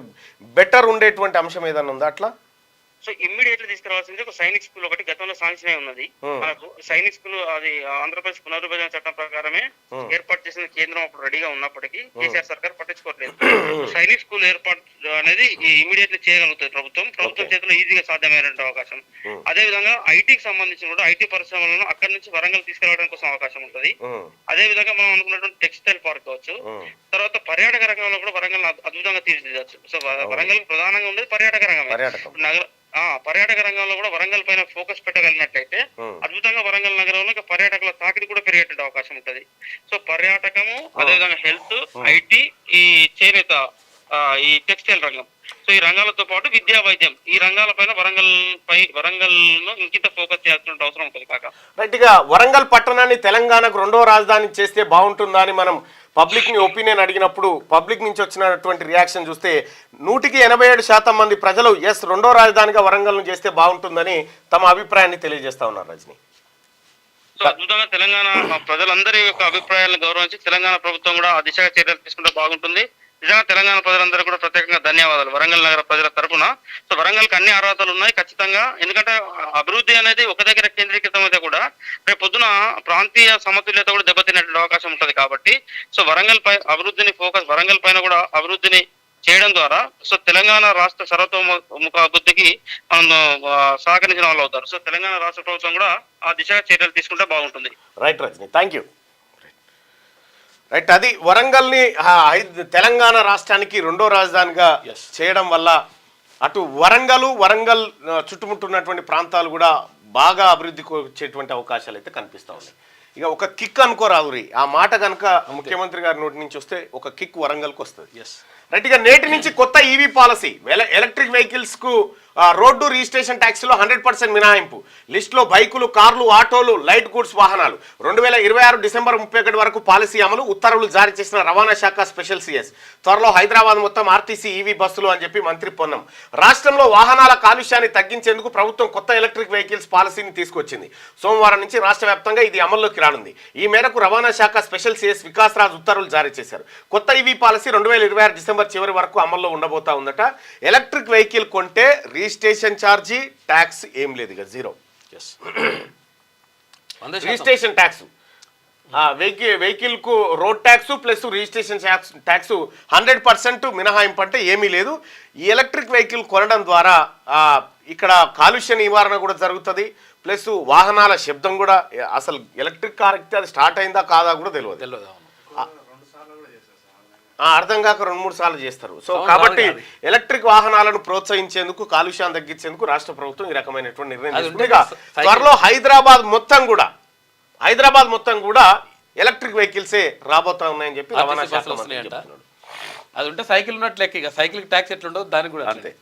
బెటర్ ఉండేటువంటి అంశం ఏదైనా ఉందా? అట్లా సో ఇమ్మీడియట్లీ తీసుకురావాల్సింది ఒక సైనిక్ స్కూల్ ఒకటి గతంలో శాంక్షన్ అయి ఉన్నది. మనకు సైనిక్ స్కూల్ అది ఆంధ్రప్రదేశ్ పునర్విభజన చట్టం ప్రకారమే ఏర్పాటు చేసిన కేంద్రం అప్పుడు రెడీగా ఉన్నప్పటికీ కేసీఆర్ సర్కార్ పట్టించుకోవట్లేదు. సైనిక్ స్కూల్ ఏర్పాటు అనేది ఇమ్మీడియట్లీ చేయగలుగుతుంది ప్రభుత్వం చేతిలో ఈజీగా సాధ్యమైన అవకాశం. అదే విధంగా ఐటీకి సంబంధించిన కూడా ఐటీ పరిశ్రమలను అక్కడి నుంచి వరంగల్ తీసుకెళ్లడానికి కోసం అవకాశం ఉంటుంది. అదే విధంగా మనం అనుకున్నటువంటి టెక్స్టైల్ పార్క్ కావచ్చు, తర్వాత పర్యాటక రంగంలో కూడా వరంగల్ అద్భుతంగా తీర్చిదిద్దచ్చు. సో వరంగల్ ప్రధానంగా ఉండేది పర్యాటక రంగమే. పర్యాటక రంగంలో కూడా వరంగల్ పైన ఫోకస్ పెట్టగలిగినట్లయితే అద్భుతంగా వరంగల్ నగరంలో పర్యాటకుల తాకిడి కూడా పెరిగేటువంటి అవకాశం ఉంటది. సో పర్యాటకము, అదేవిధంగా హెల్త్, ఐటీ, ఈ చేనేత, ఈ టెక్స్టైల్ రంగం, సో ఈ రంగాలతో పాటు విద్యా, వైద్యం, ఈ రంగాలపైన వరంగల్ ను ఇంకింత ఫోకస్ చేయాల్సిన అవసరం ఉంటుంది. కాక రైట్ గా వరంగల్ పట్టణాన్ని తెలంగాణకు రెండో రాజధాని చేస్తే బాగుంటుందా అని మనం పబ్లిక్ ని ఒపీనియన్ అడిగినప్పుడు పబ్లిక్ నుంచి వచ్చినటువంటి రియాక్షన్ చూస్తే 87% మంది ప్రజలు ఎస్ రెండో రాజధానిగా వరంగల్ను చేస్తే బాగుంటుందని తమ అభిప్రాయాన్ని తెలియజేస్తా ఉన్నారు. రజనీ, సో అద్భుతంగా తెలంగాణ ప్రజలందరి యొక్క అభిప్రాయాలను గౌరవించి తెలంగాణ ప్రభుత్వం కూడా ఆ దిశగా చర్యలు తీసుకుంటే బాగుంటుంది. నిజంగా తెలంగాణ ప్రజలందరూ కూడా ప్రత్యేకంగా ధన్యవాదాలు వరంగల్ నగర ప్రజల తరఫున. సో వరంగల్కి అన్ని అర్హతలు ఉన్నాయి ఖచ్చితంగా. ఎందుకంటే అభివృద్ధి అనేది ఒక దగ్గర కేంద్రీకృతం అయితే కూడా రేపు పొద్దున ప్రాంతీయ సమతుల్యత కూడా దెబ్బతినేటువంటి అవకాశం ఉంటుంది. కాబట్టి సో వరంగల్ పైన కూడా అభివృద్ధిని చేయడం ద్వారా సో తెలంగాణ రాష్ట్ర సర్వతోముఖ అభివృద్ధికి మనం సహకరించిన వాళ్ళు అవుతారు. సో తెలంగాణ రాష్ట్ర ప్రభుత్వం కూడా ఆ దిశగా చర్యలు తీసుకుంటే బాగుంటుంది. Right Rajani, thank you. Right, అది వరంగల్ని తెలంగాణ రాష్ట్రానికి రెండో రాజధానిగా చేయడం వల్ల అటు వరంగల్ చుట్టుముట్టున్నటువంటి ప్రాంతాలు కూడా బాగా అభివృద్ధికి వచ్చేటువంటి అవకాశాలు అయితే కనిపిస్తూ ఉన్నాయి. ఇక ఒక కిక్ అనుకోరాదు, ఆ మాట కనుక ముఖ్యమంత్రి గారి నోటి నుంచి వస్తే ఒక కిక్ వరంగల్కి వస్తుంది. రైట్, ఇక నేటి నుంచి కొత్త ఈవీ పాలసీ, ఎలక్ట్రిక్ వెహికల్స్ కు రోడ్డు రిజిస్ట్రేషన్ ట్యాక్స్లో 100% మినహాయింపు. లిస్టులో బైకులు, కార్లు, ఆటోలు, లైట్ గూడ్స్ వాహనాలు. 2026 డిసెంబర్ 31 వరకు పాలసీ అమలు. ఉత్తర్వులు జారీ చేసిన రవాణా శాఖ స్పెషల్ సిఎస్. త్వరలో హైదరాబాద్ మొత్తం ఆర్టీసీ ఈవీ బస్సులు అని చెప్పి మంత్రి పొన్నం. రాష్ట్రంలో వాహనాల కాలుష్యాన్ని తగ్గించేందుకు ప్రభుత్వం కొత్త ఎలక్ట్రిక్ వెహికల్స్ పాలసీని తీసుకొచ్చింది. సోమవారం నుంచి రాష్ట్ర వ్యాప్తంగా ఇది అమల్లోకి రానుంది. ఈ మేరకు రవాణా శాఖ స్పెషల్ సిఎస్ వికాస్ రాజ్ ఉత్తర్వులు జారీ చేశారు. కొత్త ఈవీ పాలసీ 2026 డిసెంబర్ చివరి వరకు అమల్లో ఉండబోతా ఉందట. ఎలక్ట్రిక్ వెహికల్ కొంటే రిజిస్ట్రేషన్ ఛార్జీ, ట్యాక్స్ ఏం లేదు, ఇక జీరో. రిజిస్ట్రేషన్ ట్యాక్స్, వెహికల్ కు road tax plus registration tax 100% మినహాయింపు అంటే ఏమీ లేదు. ఈ ఎలక్ట్రిక్ వెహికల్ కొనడం ద్వారా ఇక్కడ కాలుష్య నివారణ కూడా జరుగుతుంది. ప్లస్ వాహనాల శబ్దం కూడా, అసలు ఎలక్ట్రిక్ కార్ ఎక్కితే అది స్టార్ట్ అయిందా కాదా కూడా తెలియదు. అర్థం కాక 2-3 సార్లు చేస్తారు. సో కాబట్టి ఎలక్ట్రిక్ వాహనాలను ప్రోత్సహించేందుకు, కాలుష్యాన్ని తగ్గించేందుకు రాష్ట్ర ప్రభుత్వం ఈ రకమైనటువంటి నిర్ణయం తీసుకుంటే త్వరలో హైదరాబాద్ మొత్తం కూడా ఎలక్ట్రిక్ వెహికల్సే రాబోతా ఉన్నాయని చెప్పి రవాణా శాఖ చెప్తున్నాడు. అది ఉంటే సైకిల్ ఉన్నట్లు లెక్క, సైకిల్ ట్యాక్స్ ఎట్లుండదు దానికి కూడా అంతే.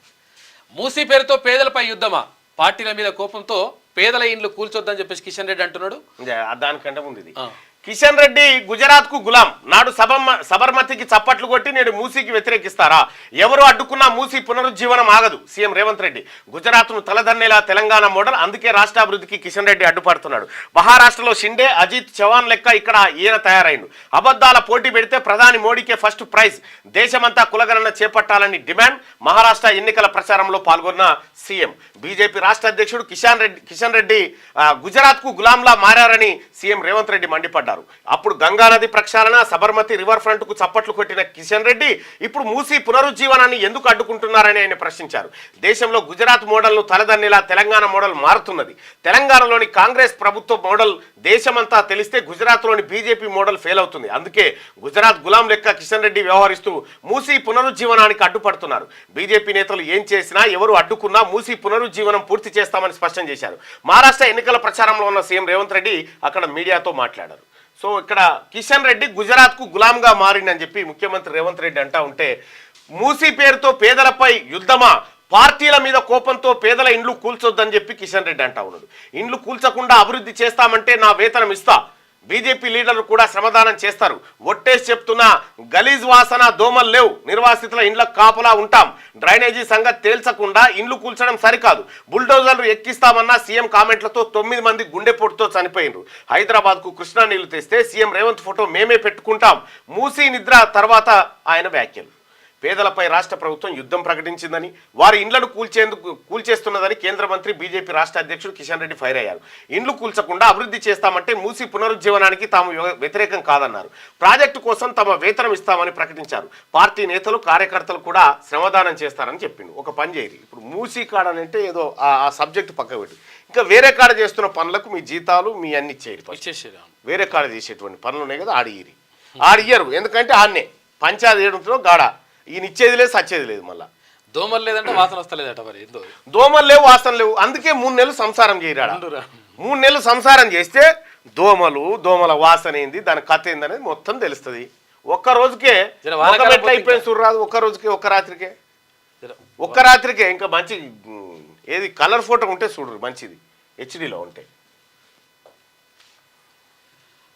మూసీ పేరుతో పేదలపై యుద్ధమా, పార్టీల మీద కోపంతో పేదల ఇండ్లు కూల్చొద్దని చెప్పేసి కిషన్ రెడ్డి అంటున్నాడు. దానికంటే ముందు ఇది కిషన్ రెడ్డి గుజరాత్ కు గులాం. నాడు సబర్మతికి చప్పట్లు కొట్టి నేడు మూసీకి వ్యతిరేకిస్తారా? ఎవరు అడ్డుకున్నా మూసీ పునరుజ్జీవనం ఆగదు. సీఎం రేవంత్ రెడ్డి గుజరాత్ ను తలదన్నేలా తెలంగాణ మోడల్, అందుకే రాష్ట్ర అభివృద్ధికి కిషన్ రెడ్డి అడ్డుపడుతున్నాడు. మహారాష్ట్రలో షిండే, అజిత్ చవాన్ లెక్క ఇక్కడ ఈయన తయారైండు. అబద్ధాల పోటీ పెడితే ప్రధాని మోడీకే ఫస్ట్ ప్రైజ్. దేశమంతా కులగణన చేపట్టాలని డిమాండ్. మహారాష్ట్ర ఎన్నికల ప్రచారంలో పాల్గొన్న సీఎం. బీజేపీ రాష్ట్ర అధ్యక్షుడు కిషన్ రెడ్డి గుజరాత్ కు గులాంలా మారారని సీఎం రేవంత్ రెడ్డి మండిపడ్డారు. అప్పుడు గంగానది ప్రక్షాళన, సబర్మతి రివర్ ఫ్రంట్ కు చప్పట్లు కొట్టిన కిషన్ రెడ్డి ఇప్పుడు మూసీ పునరుజ్జీవనాన్ని ఎందుకు అడ్డుకుంటున్నారని ఆయన ప్రశ్నించారు. దేశంలో గుజరాత్ మోడల్ ను తలదన్నేలా తెలంగాణ మోడల్ మారుతున్నది. తెలంగాణలోని కాంగ్రెస్ ప్రభుత్వ మోడల్ దేశమంతా తెలిస్తే గుజరాత్ లోని బీజేపీ మోడల్ ఫెయిల్ అవుతుంది. అందుకే గుజరాత్ గులాం లెక్క కిషన్ రెడ్డి వ్యవహరిస్తూ మూసీ పునరుజ్జీవనానికి అడ్డుపడుతున్నారు. బీజేపీ నేతలు ఏం చేసినా, ఎవరు అడ్డుకున్నా మూసీ పునరుజ్జీవనం పూర్తి చేస్తామని స్పష్టం చేశారు. మహారాష్ట్ర ఎన్నికల ప్రచారంలో ఉన్న సీఎం రేవంత్ రెడ్డి అక్కడ మీడియాతో మాట్లాడారు. సో ఇక్కడ కిషన్ రెడ్డి గుజరాత్ కు గులాంగా మారిందని చెప్పి ముఖ్యమంత్రి రేవంత్ రెడ్డి అంటా ఉంటే, మూసీ పేరుతో పేదలపై యుద్ధమా, పార్టీల మీద కోపంతో పేదల ఇండ్లు కూల్చొద్దని చెప్పి కిషన్ రెడ్డి అంటా ఉన్నాడు. ఇండ్లు కూల్చకుండా అభివృద్ధి చేస్తామంటే నా వేతనం ఇస్తా, బీజేపీ లీడర్లు కూడా శ్రమదానం చేస్తారు. ఒట్టేసి చెప్తున్నా, గలీజ్ వాసన దోమలు లేవు, నిర్వాసితుల ఇండ్లకు కాపలా ఉంటాం. డ్రైనేజీ సంగతి తేల్చకుండా ఇండ్లు కూల్చడం సరికాదు. బుల్డోజర్లు ఎక్కిస్తామన్న సీఎం కామెంట్లతో 9 మంది గుండెపోటుతో చనిపోయినరు. హైదరాబాద్ కు కృష్ణా నీళ్లు తెస్తే సీఎం రేవంత్ ఫోటో మేమే పెట్టుకుంటాం. మూసీ నిద్ర తర్వాత ఆయన వ్యాఖ్యలు. పేదలపై రాష్ట్ర ప్రభుత్వం యుద్ధం ప్రకటించిందని, వారి ఇండ్లను కూల్చేస్తున్నదని కేంద్ర మంత్రి బీజేపీ రాష్ట్ర అధ్యక్షుడు కిషన్ రెడ్డి ఫైర్ అయ్యారు. ఇండ్లు కూల్చకుండా అభివృద్ధి చేస్తామంటే మూసి పునరుజ్జీవనానికి తాము వ్యతిరేకం కాదన్నారు. ప్రాజెక్టు కోసం తమ వేతనం ఇస్తామని ప్రకటించారు. పార్టీ నేతలు కార్యకర్తలు కూడా శ్రమదానం చేస్తారని చెప్పిండు. ఒక పని చేయరు, ఇప్పుడు మూసి కాడనంటే ఏదో ఆ సబ్జెక్టు పక్క పెట్టి ఇంకా వేరే కాడ చేస్తున్న పనులకు మీ జీతాలు మీ అన్ని ఇచ్చేది. వేరే కాడ చేసేటువంటి పనులు ఉన్నాయి కదా, ఆడియ్యరు. ఎందుకంటే ఆడనే పంచాయతీ ఏడుంటుందో గాడ ఈయన ఇచ్చేది లేదు, సచ్చేది లేదు. మళ్ళీ దోమలు లేదంటే వాసన వస్తలేదట. మరి ఏందో దోమలు లేవు, వాసన లేవు. అందుకే 3 నెలలు సంసారం చేయరాడు. 3 నెలలు సంసారం చేస్తే దోమల వాసన ఏంది, దాని కథ ఏంది అనేది మొత్తం తెలుస్తుంది. ఒక్క రోజుకే ఎట్లా అయిపోయింది చూడరాదు. ఒక్క రాత్రికే ఇంకా మంచి ఏది కలర్ ఫోటో ఉంటే చూడరు, మంచిది హెచ్డీలో ఉంటే.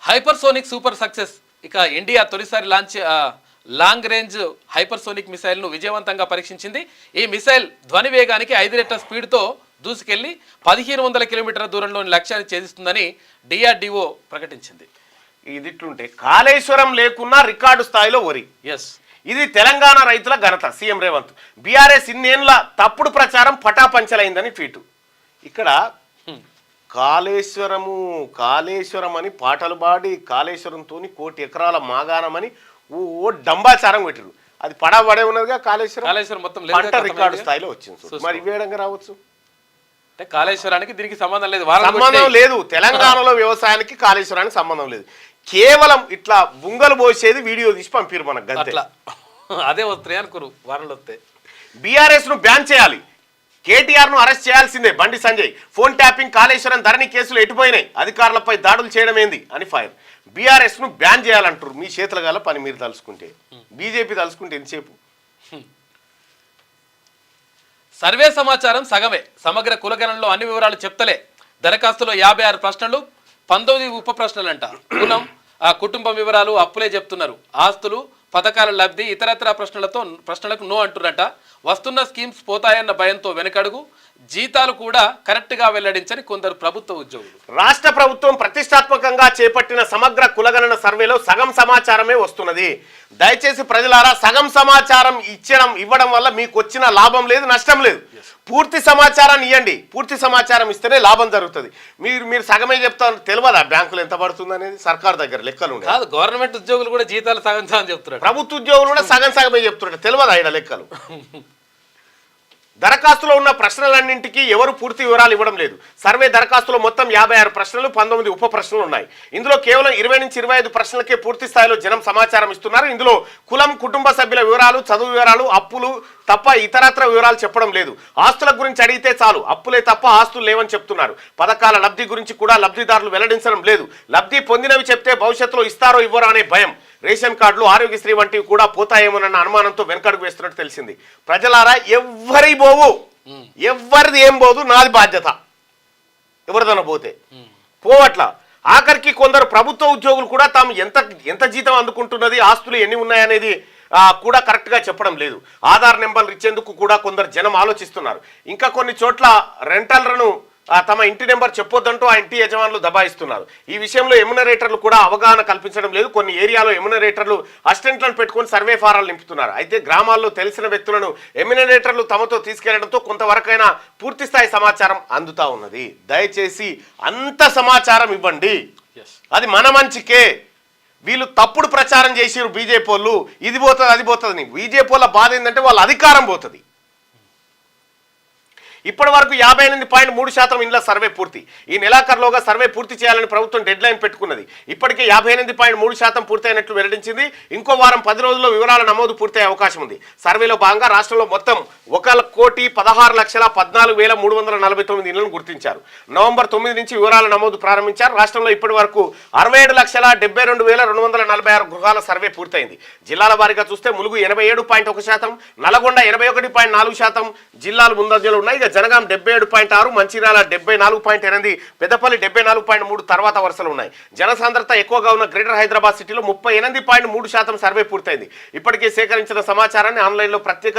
Hypersonic super success. ఇక ఇండియా తొలిసారి లాంగ్ రేంజ్ హైపర్సోనిక్ మిసైల్ను విజయవంతంగా పరీక్షించింది. ఈ మిసైల్ ధ్వని వేగానికి 5 రెట్ల స్పీడ్తో దూసుకెళ్లి 1500 కిలోమీటర్ల దూరంలోని లక్ష్యాన్ని ఛేదిస్తుందని DRDO ప్రకటించింది. ఇది ఇట్లుంటే కాళేశ్వరం లేకున్నా రికార్డు స్థాయిలో వరి. ఇది తెలంగాణ రైతుల ఘనత. సీఎం రేవంత్ బీఆర్ఎస్ ఇన్నేళ్ల తప్పుడు ప్రచారం పటాపంచలైందని ట్వీటు. ఇక్కడ కాళేశ్వరం అని పాటలు పాడి కాళేశ్వరంతో 1 కోటి ఎకరాల మాగాణమని ఓ డంబాచారం పెట్టారు. అది పడే ఉన్నదిగా కాళేశ్వరం మొత్తం పంట రికార్డు స్థాయిలో వచ్చింది. మరి ఇవేడంగా రావచ్చు అంటే కాళేశ్వరానికి దీనికి సంబంధం లేదు, సంబంధం లేదు. తెలంగాణలో వ్యవసాయానికి కాళేశ్వరానికి సంబంధం లేదు. కేవలం ఇట్లా బుంగలు పోసేది వీడియో తీసి పంపిరు మనకు. అదే వస్తాయి అనుకోరు వారంలో వస్తే. బీఆర్ఎస్ ను బ్యాన్ చేయాలి, కేటీఆర్ ను అరెస్ట్ చేయాల్సిందే. బండి సంజయ్ ఫోన్ ట్యాపింగ్, కాళేశ్వరం ధరణి కేసులు ఎటుపోయినాయి, అధికారులపై దాడులు చేయడం ఏంది అని ఫైర్. బీఆర్ఎస్ ను బ్యాన్ చేయాలంటారు. మీ చేతుల గల పని మీరు తలుసుకుంటే, బీజేపీ తలుసుకుంటే ఎంతసేపు. సర్వే సమాచారం సగమే, సమగ్ర కులగణంలో అన్ని వివరాలు చెప్తలే. దరఖాస్తులో 56 ప్రశ్నలు, 19 ఉప ప్రశ్నలంట. కులం, కుటుంబం వివరాలు, అప్పులే చెప్తున్నారు. ఆస్తులు, పథకాల లబ్ధి, ఇతరత్ర ప్రశ్నలకు నో అంటున్నట. వస్తున్న స్కీమ్స్ పోతాయన్న భయంతో వెనకడుగు. జీతాలు కూడా కరెక్ట్గా వెల్లడించని కొందరు ప్రభుత్వ ఉద్యోగులు. రాష్ట్ర ప్రభుత్వం ప్రతిష్టాత్మకంగా చేపట్టిన సమగ్ర కులగణన సర్వేలో సగం సమాచారమే వస్తున్నది. దయచేసి ప్రజలారా, సగం సమాచారం ఇవ్వడం వల్ల మీకు వచ్చిన లాభం లేదు, నష్టం లేదు. పూర్తి సమాచారాన్ని ఇవ్వండి. పూర్తి సమాచారం ఇస్తేనే లాభం జరుగుతుంది. మీరు సగమే చెప్తారు. తెలియదా బ్యాంకులు ఎంత పడుతుంది అనేది? సర్కార్ దగ్గర లెక్కలు ఉన్నాయి. కాదు, గవర్నమెంట్ ఉద్యోగులు కూడా జీతాలు సగం చెప్తున్నారు. ప్రభుత్వ ఉద్యోగులు కూడా సగమే చెప్తున్నారు. తెలియదా ఇక్కడ లెక్కలు? దరఖాస్తులో ఉన్న ప్రశ్నలన్నింటికీ ఎవరు పూర్తి వివరాలు ఇవ్వడం లేదు. సర్వే దరఖాస్తులో మొత్తం 56 ప్రశ్నలు, 19 ఉప ప్రశ్నలు ఉన్నాయి. ఇందులో కేవలం 20 నుంచి 25 ప్రశ్నలకే పూర్తి స్థాయిలో జనం సమాచారం ఇస్తున్నారు. ఇందులో కులం, కుటుంబ సభ్యుల వివరాలు, చదువు వివరాలు, అప్పులు తప్ప ఇతరత్ర వివరాలు చెప్పడం లేదు. ఆస్తుల గురించి అడిగితే చాలు, అప్పులే తప్ప ఆస్తులు లేవని చెప్తున్నారు. పథకాల లబ్ధి గురించి కూడా లబ్ధిదారులు వెల్లడించడం లేదు. లబ్ధి పొందినవి చెప్తే భవిష్యత్తులో ఇస్తారో ఇవ్వరో అనే భయం. రేషన్ కార్డులు, ఆరోగ్యశ్రీ వంటివి కూడా పోతాయేమోనన్న అనుమానంతో వెనకడుగు వేస్తున్నట్టు తెలిసింది. ప్రజలారా, ఎవరిది ఏం పోదు, నాది బాధ్యత. ఎవరిదన్నా పోతే పోవట్లా. ఆఖరికి కొందరు ప్రభుత్వ ఉద్యోగులు కూడా తాము ఎంత జీతం అందుకుంటున్నది, ఆస్తులు ఎన్ని ఉన్నాయనేది కూడా కరెక్ట్గా చెప్పడం లేదు. ఆధార్ నెంబర్లు ఇచ్చేందుకు కూడా కొందరు జనం ఆలోచిస్తున్నారు. ఇంకా కొన్ని చోట్ల రెంటల్లను తమ ఇంటి నెంబర్ చెప్పొద్దంటూ ఆ ఇంటి యజమానులు దబాయిస్తున్నారు. ఈ విషయంలో ఎమ్యునరేటర్లు కూడా అవగాహన కల్పించడం లేదు. కొన్ని ఏరియాలో ఎమ్యునరేటర్లు అసిస్టెంట్లను పెట్టుకొని సర్వే ఫారాలు నింపుతున్నారు. అయితే గ్రామాల్లో తెలిసిన వ్యక్తులను ఎమ్యునరేటర్లు తమతో తీసుకెళ్లడంతో కొంతవరకైనా పూర్తి స్థాయి సమాచారం అందుతా ఉన్నది. దయచేసి అంత సమాచారం ఇవ్వండి, అది మన మంచికే. వీళ్ళు తప్పుడు ప్రచారం చేసిరు బీజేపీ వాళ్ళు, ఇది పోతుంది అది పోతుంది. బీజేపీ వాళ్ళ బాధ ఏంటంటే వాళ్ళ అధికారం పోతుంది. ఇప్పటి వరకు 58.3% ఇండ్ల సర్వే పూర్తి. ఈ నెలాఖరులోగా సర్వే పూర్తి చేయాలని ప్రభుత్వం డెడ్ లైన్ పెట్టుకున్నది. ఇప్పటికే 58.3% పూర్తయినట్లు వెల్లడించింది. ఇంకో వారం 10 రోజుల్లో వివరాల నమోదు పూర్తయ్యే అవకాశం ఉంది. సర్వేలో భాగంగా రాష్ట్రంలో మొత్తం 1,16,14,349 ఇళ్లను గుర్తించారు. నవంబర్ 9 నుంచి వివరాల నమోదు ప్రారంభించారు. రాష్ట్రంలో ఇప్పటి వరకు 67,72,246 గృహాల సర్వే పూర్తయింది. జిల్లాల వారీగా చూస్తే ములుగు 87.1%, నల్గొండ 81.4% జిల్లాలు ముందంజలో ఉన్నాయి. జనగాం 77.6, మంచిర్యాల 74.8, పెద్దపల్లి 74.3 తర్వాత వరుసలు ఉన్నాయి. జనసాంద్రత ఎక్కువగా ఉన్న గ్రేటర్ హైదరాబాద్ సిటీలో 38.3% సర్వే పూర్తయింది. ఇప్పటికే సేకరించిన సమాచారాన్ని ఆన్లైన్లో ప్రత్యేక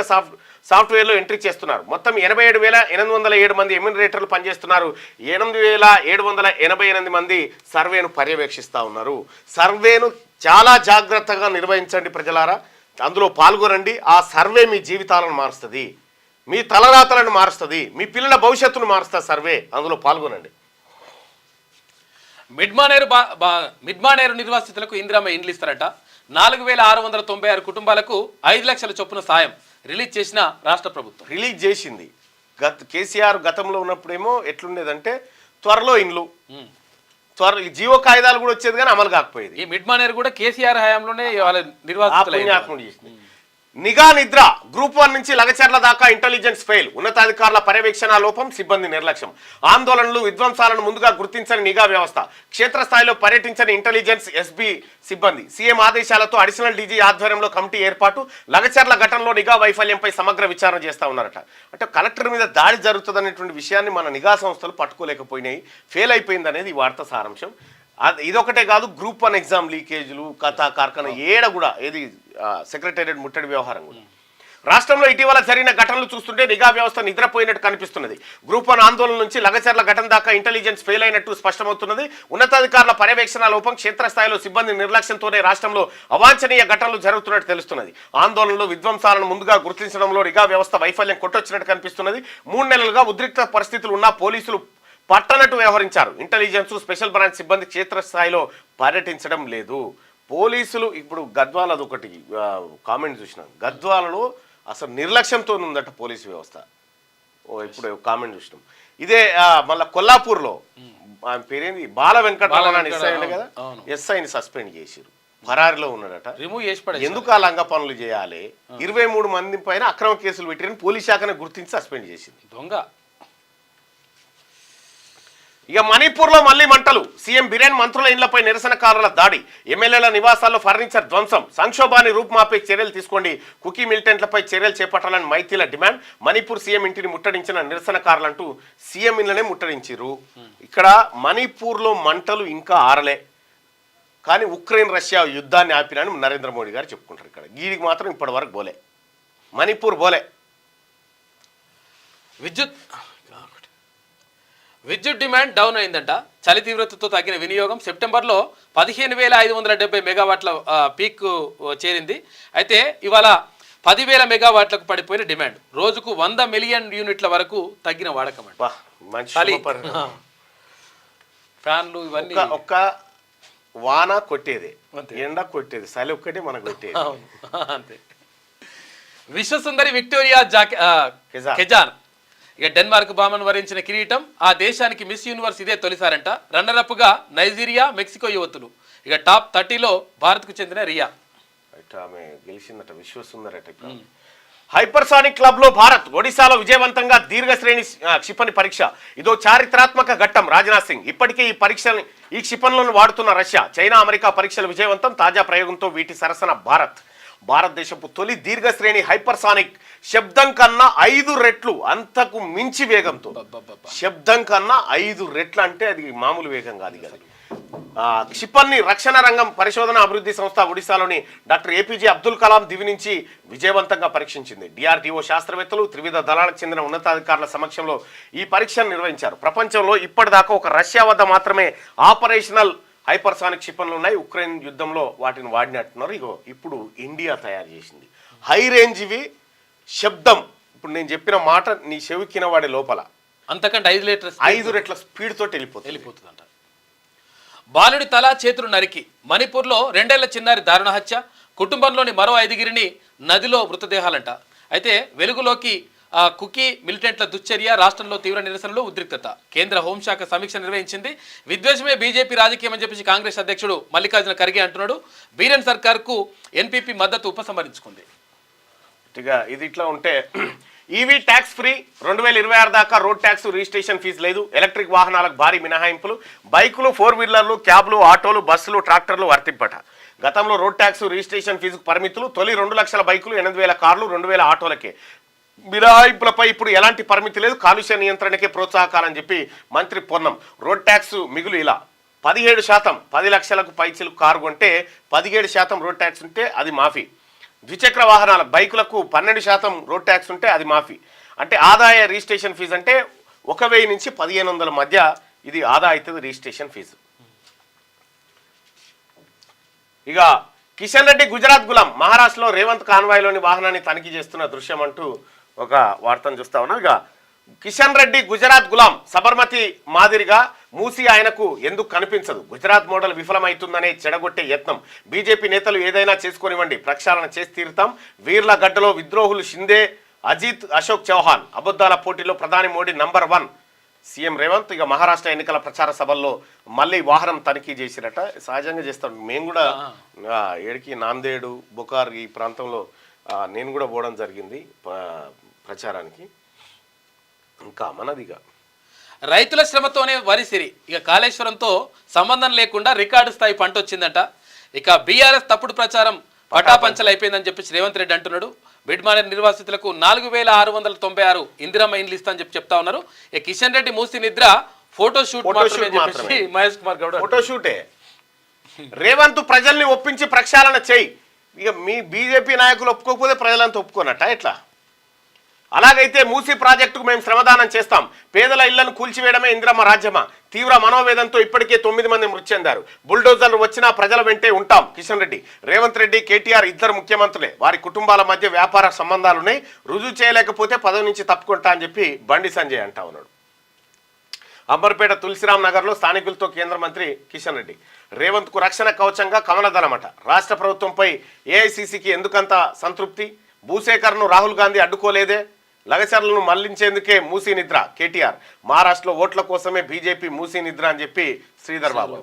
సాఫ్ట్వేర్లో ఎంట్రీ చేస్తున్నారు. మొత్తం 87,807 మంది ఎమ్యునరేటర్లు పనిచేస్తున్నారు. 8,788 మంది సర్వేను పర్యవేక్షిస్తూ ఉన్నారు. సర్వేను చాలా జాగ్రత్తగా నిర్వహించండి ప్రజలారా. అందులో పాల్గొనండి. ఆ సర్వే మీ జీవితాలను మారుస్తుంది, మీ తలరాతలను మారుస్తుంది, మీ పిల్లల భవిష్యత్తును మారుస్తుంది సర్వే. అందులో పాల్గొనండి. మిడ్మానేరు నిర్వాసితులకు ఇందిరమ్మ ఇండ్లు ఇస్తారట. 4696 కుటుంబాలకు 5 లక్షల చొప్పున సాయం రిలీజ్ చేసిన రాష్ట్ర ప్రభుత్వం. రిలీజ్ చేసింది. కేసీఆర్ గతంలో ఉన్నప్పుడేమో ఎట్లుండేదంటే త్వరలో ఇండ్లు, జీవో కాయిదాలు కూడా వచ్చేది కానీ అమలు కాకపోయేది. ఈ మిడ్మానేరు కూడా కేసీఆర్ హయాంలోనే వాళ్ళ నిర్వాసితులు చేసింది. నిఘా నిద్ర గ్రూప్ 1 నుంచి లగచర్ల దాకా ఇంటెలిజెన్స్ ఫెయిల్, ఉన్నతాధికారుల పర్యవేక్షణ లోపం, సిబ్బంది నిర్లక్ష్యం, ఆందోళనలు విధ్వంసాలను ముందుగా గుర్తించని నిఘా వ్యవస్థ, క్షేత్రస్థాయిలో పర్యటించని ఇంటెలిజెన్స్ ఎస్బీ సిబ్బంది, సీఎం ఆదేశాలతో అడిషనల్ డీజీ ఆధ్వర్యంలో కమిటీ ఏర్పాటు, లగచర్ల ఘటనలో నిఘా వైఫల్యంపై సమగ్ర విచారణ చేస్తా ఉన్నారట. అంటే కలెక్టర్ మీద దాడి జరుగుతుందనేటువంటి విషయాన్ని మన నిఘా సంస్థలు పట్టుకోలేకపోయినాయి, ఫెయిల్ అయిపోయింది అనేది ఈ వార్త సారాంశం. ఇదొకటే కాదు, గ్రూప్ 1 ఎగ్జామ్ లీకేజీలు, కథా కార్ఖానా ఏడ కూడా ఏది సెక్రటేరియట్ ముట్టడి వ్యవహారం కూడా. రాష్ట్రంలో ఇటీవల జరిగిన ఘటనలు చూస్తుంటే నిఘా వ్యవస్థ నిద్రపోయినట్టు కనిపిస్తున్నది. గ్రూప్ 1 ఆందోళన నుంచి లగచర్ల ఘటన దాకా ఇంటెలిజెన్స్ ఫెయిల్ అయినట్టు స్పష్టమవుతున్నది. ఉన్నతాధికారుల పర్యవేక్షణ లోపం, క్షేత్రస్థాయిలో సిబ్బంది నిర్లక్ష్యంతోనే రాష్ట్రంలో అవాంఛనీయ ఘటనలు జరుగుతున్నట్టు తెలుస్తున్నది. ఆందోళనలు విధ్వంసాలను ముందుగా గుర్తించడంలో నిఘా వ్యవస్థ వైఫల్యం కొట్టొచ్చినట్టు కనిపిస్తున్నది. 3 నెలలుగా ఉద్రిక్త పరిస్థితులు ఉన్న పోలీసులు పట్టనట్టు వ్యవహరించారు. ఇంటెలిజెన్స్, స్పెషల్ బ్రాంచ్ సిబ్బంది క్షేత్రస్థాయిలో పర్యటించడం లేదు. పోలీసులు ఇప్పుడు గద్వాల అదొకటి కామెంట్ చూసినాం, గద్వాలలో అసలు నిర్లక్ష్యంతో ఉందట పోలీసు వ్యవస్థ. ఇప్పుడు కామెంట్ చూసినాం. ఇదే మళ్ళీ కొల్లాపూర్లో ఆయన పేరేంది బాల వెంకటరమణ ఎస్ఐ కదా, ఎస్ఐని సస్పెండ్ చేసిరు, ఫరారిలో ఉన్నాడట. రిమూవ్ చేసి ఎందుకు ఆ లంగ పనులు చేయాలి? 23 మంది పైన అక్రమ కేసులు పెట్టిరని పోలీస్ శాఖను గుర్తించి సస్పెండ్ చేసింది. దొంగ. ఇక మణిపూర్లో మళ్లీ మంటలు, సీఎం బిరేన్ మంత్రుల ఇండ్లపై నిరసనకారుల దాడి, ఎమ్మెల్యేల నివాసాల్లో ఫర్నిచర్ ధ్వంసం, సంక్షోభాన్ని రూపుమాపే చర్యలు తీసుకోండి, కుకీ మిలిటెంట్లపై చర్యలు చేపట్టాలని మైథిల డిమాండ్. మణిపూర్ సీఎం ఇంటిని ముట్టడించిన నిరసనకారులంటూ సీఎం ఇళ్లనే ముట్టడించారు. ఇక్కడ మణిపూర్లో మంటలు ఇంకా ఆరలే, కానీ ఉక్రెయిన్ రష్యా యుద్ధాన్ని ఆపినని నరేంద్ర మోడీ గారు చెప్పుకుంటారు. ఇక్కడ గీడికి మాత్రం ఇప్పటి వరకు పోలే, మణిపూర్ పోలే. విద్యుత్ డిమాండ్ డౌన్ అయిందంట. చలి తీవ్రతతో తగ్గిన వినియోగం సెప్టెంబర్లో 15,570 మెగావాట్ల పీక్ చేరింది. అయితే ఇవాళ 10,000 మెగావాట్లకు పడిపోయిన డిమాండ్, రోజుకు 100 మిలియన్ యూనిట్ల వరకు తగ్గిన వాడకం అంట. ఫ్యాన్లు ఇవన్నీ ఒక్క వాన కొట్టేది, ఎండ కొట్టేది, చలి ఒక్కటే మనకు కొట్టేది అంతే. విశ్వసుందరి విక్టోరియా కెజాన్ ఇక డెన్మార్క్ భామను వరించిన కిరీటం, ఆ దేశానికి మిస్ యూనివర్స్ ఇదే తొలిసారంట. రన్నరప్గా నైజీరియా, మెక్సికో యువతులు. ఇక టాప్ 30లో భారత్కు చెందిన రియా ఆమె గెలిచిందట, విశ్వసుందరట. హైపర్సానిక్ క్లబ్ లో భారత్, ఒడిశాలో విజయవంతంగా దీర్ఘశ్రేణి క్షిపణి పరీక్ష. ఇదో చారిత్రాత్మక ఘట్టం. రాజ్నాథ్ సింగ్ ఇప్పటికే ఈ క్షిపణులను వాడుతున్న రష్యా, చైనా, అమెరికా పరీక్షల విజయవంతం. తాజా ప్రయోగంతో వీటి సరసన భారతదేశపు తొలి దీర్ఘశ్రేణి హైపర్సానిక్, శబ్దం కన్నా 5 రెట్లు అంతకు మించి వేగంతో. శబ్దం కన్నా 5 రెట్లు అంటే అది మామూలు వేగం కాదు కదా. క్షిపణి రక్షణ రంగం పరిశోధన అభివృద్ధి సంస్థ ఒడిశాలోని డాక్టర్ ఏపీజే అబ్దుల్ కలాం దివి నుంచి విజయవంతంగా పరీక్షించింది. డిఆర్డీఓ శాస్త్రవేత్తలు, త్రివిధ దళాలకు చెందిన ఉన్నతాధికారుల సమక్షంలో ఈ పరీక్షను నిర్వహించారు. ప్రపంచంలో ఇప్పటిదాకా ఒక రష్యా వద్ద మాత్రమే ఆపరేషనల్ హైపర్సానిక్ క్షిపణులు ఉన్నాయి. ఉక్రెయిన్ యుద్ధంలో వాటిని వాడినట్టున్నారు. ఇగో ఇప్పుడు ఇండియా తయారు చేసింది హై రేంజ్వి. శబ్దం ఇప్పుడు నేను చెప్పిన మాట నీ చెవికిన వాడే లోపల అంతకంటే 5 రెట్ల స్పీడ్ తోటి వెళ్ళిపోతుందంట. బాలుడి తల చేతులు నరికి మణిపూర్లో 2 ఏళ్ల చిన్నారి దారుణ హత్య, కుటుంబంలోని మరో 5 నదిలో మృతదేహాలంట. అయితే వెలుగులోకి కుకీ మిలిటెంట్ల దుశ్చర్య, రాష్ట్రంలో తీవ్ర నిరసనలు, ఉద్రిక్తత. కేంద్ర హోంశాఖ సమీక్ష నిర్వహించింది. విద్వేషమే బీజేపీ రాజకీయం అని చెప్పేసి కాంగ్రెస్ అధ్యక్షుడు మల్లికార్జున ఖర్గే అంటున్నాడు. బీరెన్ సర్కార్కు ఎన్పీపీ మద్దతు ఉపసంహరించుకుంది. ఇది ఇట్లా ఉంటే ఈవీ ట్యాక్స్ ఫ్రీ, 2026 దాకా రోడ్ ట్యాక్స్, రిజిస్ట్రేషన్ ఫీజు లేదు. ఎలక్ట్రిక్ వాహనాలకు భారీ మినహాయింపులు. బైకులు, 4 వీలర్లు, క్యాబ్లు, ఆటోలు, బస్సులు, ట్రాక్టర్లు వర్తింపట. గతంలో రోడ్ ట్యాక్స్, రిజిస్ట్రేషన్ ఫీజుకు పరిమితులు. తొలి 2 లక్షల బైకులు, 8,000 కార్లు, 2,000 ఆటోలకే. మినహాయింపులపై ఇప్పుడు ఎలాంటి పరిమితి లేదు. కాలుష్య నియంత్రణకే ప్రోత్సాహకాలని చెప్పి మంత్రి పొన్నం. రోడ్ ట్యాక్స్ మిగులు ఇలా 17%, 10 లక్షలకు పైచిలకు కారు కొంటే 17% రోడ్ ట్యాక్స్ ఉంటే అది మాఫీ. ద్విచక్ర వాహనాల బైకులకు 12% రోడ్ ట్యాక్స్ ఉంటే అది మాఫీ. అంటే ఆదాయ రిజిస్ట్రేషన్ ఫీజు అంటే 1,000 నుంచి 1,500 మధ్య ఇది ఆదా అవుతుంది రిజిస్ట్రేషన్ ఫీజు. ఇక కిషన్ రెడ్డి గుజరాత్ గులాం, మహారాష్ట్ర మహారాష్ట్రలో రేవంత్ కాన్వాయ్లోని వాహనాన్ని తనిఖీ చేస్తున్న దృశ్యం అంటూ ఒక వార్తను చూస్తా ఉన్నాం. ఇక కిషన్ రెడ్డి గుజరాత్ గులాం సబర్మతి మాదిరిగా మూసి ఆయనకు ఎందుకు కనిపించదు? గుజరాత్ మోడల్ విఫలమైతుందనే చెడగొట్టే యత్నం. బీజేపీ నేతలు ఏదైనా చేసుకొనివ్వండి, ప్రక్షాళన చేసి తీరుతాం. వీర్ల గడ్డలో విద్రోహులు షిందే, అజిత్, అశోక్ చౌహాన్. అబద్ధాల పోటీలో ప్రధాని మోడీ నంబర్ 1. సీఎం రేవంత్ ఇక మహారాష్ట్ర ఎన్నికల ప్రచార సభల్లో మళ్ళీ వాహనం తనిఖీ చేసిరట. సహజంగా చేస్తాం. మేము కూడా ఏడికి నాందేడు, బొకార్ ఈ ప్రాంతంలో నేను కూడా పోవడం జరిగింది ప్రచారానికి. ఇంకా మనదిగా రైతుల శ్రమతోనే వరి సిరి. ఇక కాళేశ్వరంతో సంబంధం లేకుండా రికార్డు స్థాయి పంట వచ్చిందట. ఇక బీఆర్ఎస్ తప్పుడు ప్రచారం పటాపంచలు అయిపోయిందని చెప్పేసి రేవంత్ రెడ్డి అంటున్నాడు. బిడ్మానేర్ నిర్వాసితులకు 4696 ఇందిరమ్మ ఇండ్లు ఇస్తా అని చెప్తా ఉన్నారు. ఇక కిషన్ రెడ్డి మూసి నిద్ర ఫోటోషూట్ మాత్రమే. మహేష్ కుమార్ గౌడ్ ఫోటోషూటే. రేవంత్ ప్రజల్ని ఒప్పించి ప్రక్షాళన చేయి. ఇక మీ బీజేపీ నాయకులు ఒప్పుకోకపోతే ప్రజలంతా ఒప్పుకోనట ఎట్లా? అలాగైతే మూసీ ప్రాజెక్టుకు మేము శ్రమదానం చేస్తాం. పేదల ఇళ్లను కూల్చివేయడమే ఇందిరమ్మ రాజ్యమా? తీవ్ర మనోవేదంతో ఇప్పటికే 9 మంది మృతి చెందారు. బుల్డోజర్లు వచ్చినా ప్రజల వెంటే ఉంటాం. కిషన్ రెడ్డి, రేవంత్ రెడ్డి, కేటీఆర్ ఇద్దరు ముఖ్యమంత్రులే. వారి కుటుంబాల మధ్య వ్యాపార సంబంధాలున్నాయి. రుజువు చేయలేకపోతే పదవి నుంచి తప్పుకుంటా అని చెప్పి బండి సంజయ్ అంటా ఉన్నాడు. అంబర్పేట తులసిరామ్ నగర్లో స్థానికులతో కేంద్ర మంత్రి కిషన్ రెడ్డి. రేవంత్కు రక్షణ కవచంగా కమలదళమట. రాష్ట్ర ప్రభుత్వంపై ఏఐసీసీకి ఎందుకంత సంతృప్తి? భూసేకరణను రాహుల్ గాంధీ అడ్డుకోలేదే. లగచర్లను మళ్లించేందుకే మూసీ నిద్ర. కేటీఆర్, మహారాష్ట్రలో ఓట్ల కోసమే బీజేపీ మూసీ నిద్ర అని చెప్పి శ్రీధర్ బాబు.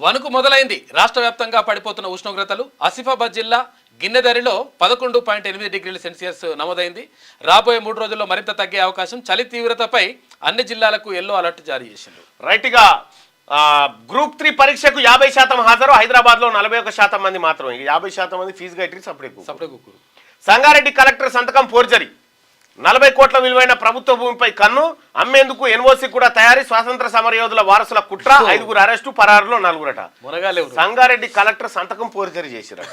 వణుకు మొదలైంది. రాష్ట్ర వ్యాప్తంగా పడిపోతున్న ఉష్ణోగ్రతలు. ఆసిఫాబాద్ జిల్లా గిన్నెదరిలో 11.8 డిగ్రీల సెల్సియస్ నమోదైంది. రాబోయే 3 రోజుల్లో మరింత తగ్గే అవకాశం. చలి తీవ్రతపై అన్ని జిల్లాలకు ఎల్లో అలర్ట్ జారీ చేసింది. రైట్గా గ్రూప్ 3 పరీక్షకు 50% హాజరు. హైదరాబాద్లో 41% మంది మాత్రం. 50% మంది ఫీజు కట్టి సపరేట్. సంగారెడ్డి కలెక్టర్ సంతకం ఫోర్జరీ. 40 కోట్ల విలువైన ప్రభుత్వ భూమిపై కన్ను. అమ్మేందుకు ఎన్ఓసి కూడా తయారీ. స్వాతంత్ర సమరయోధుల వారసుల కుట్ర. 5 అరెస్టు, పరారులో 4. సంగారెడ్డి కలెక్టర్ సంతకం ఫోర్జరీ చేసిరట.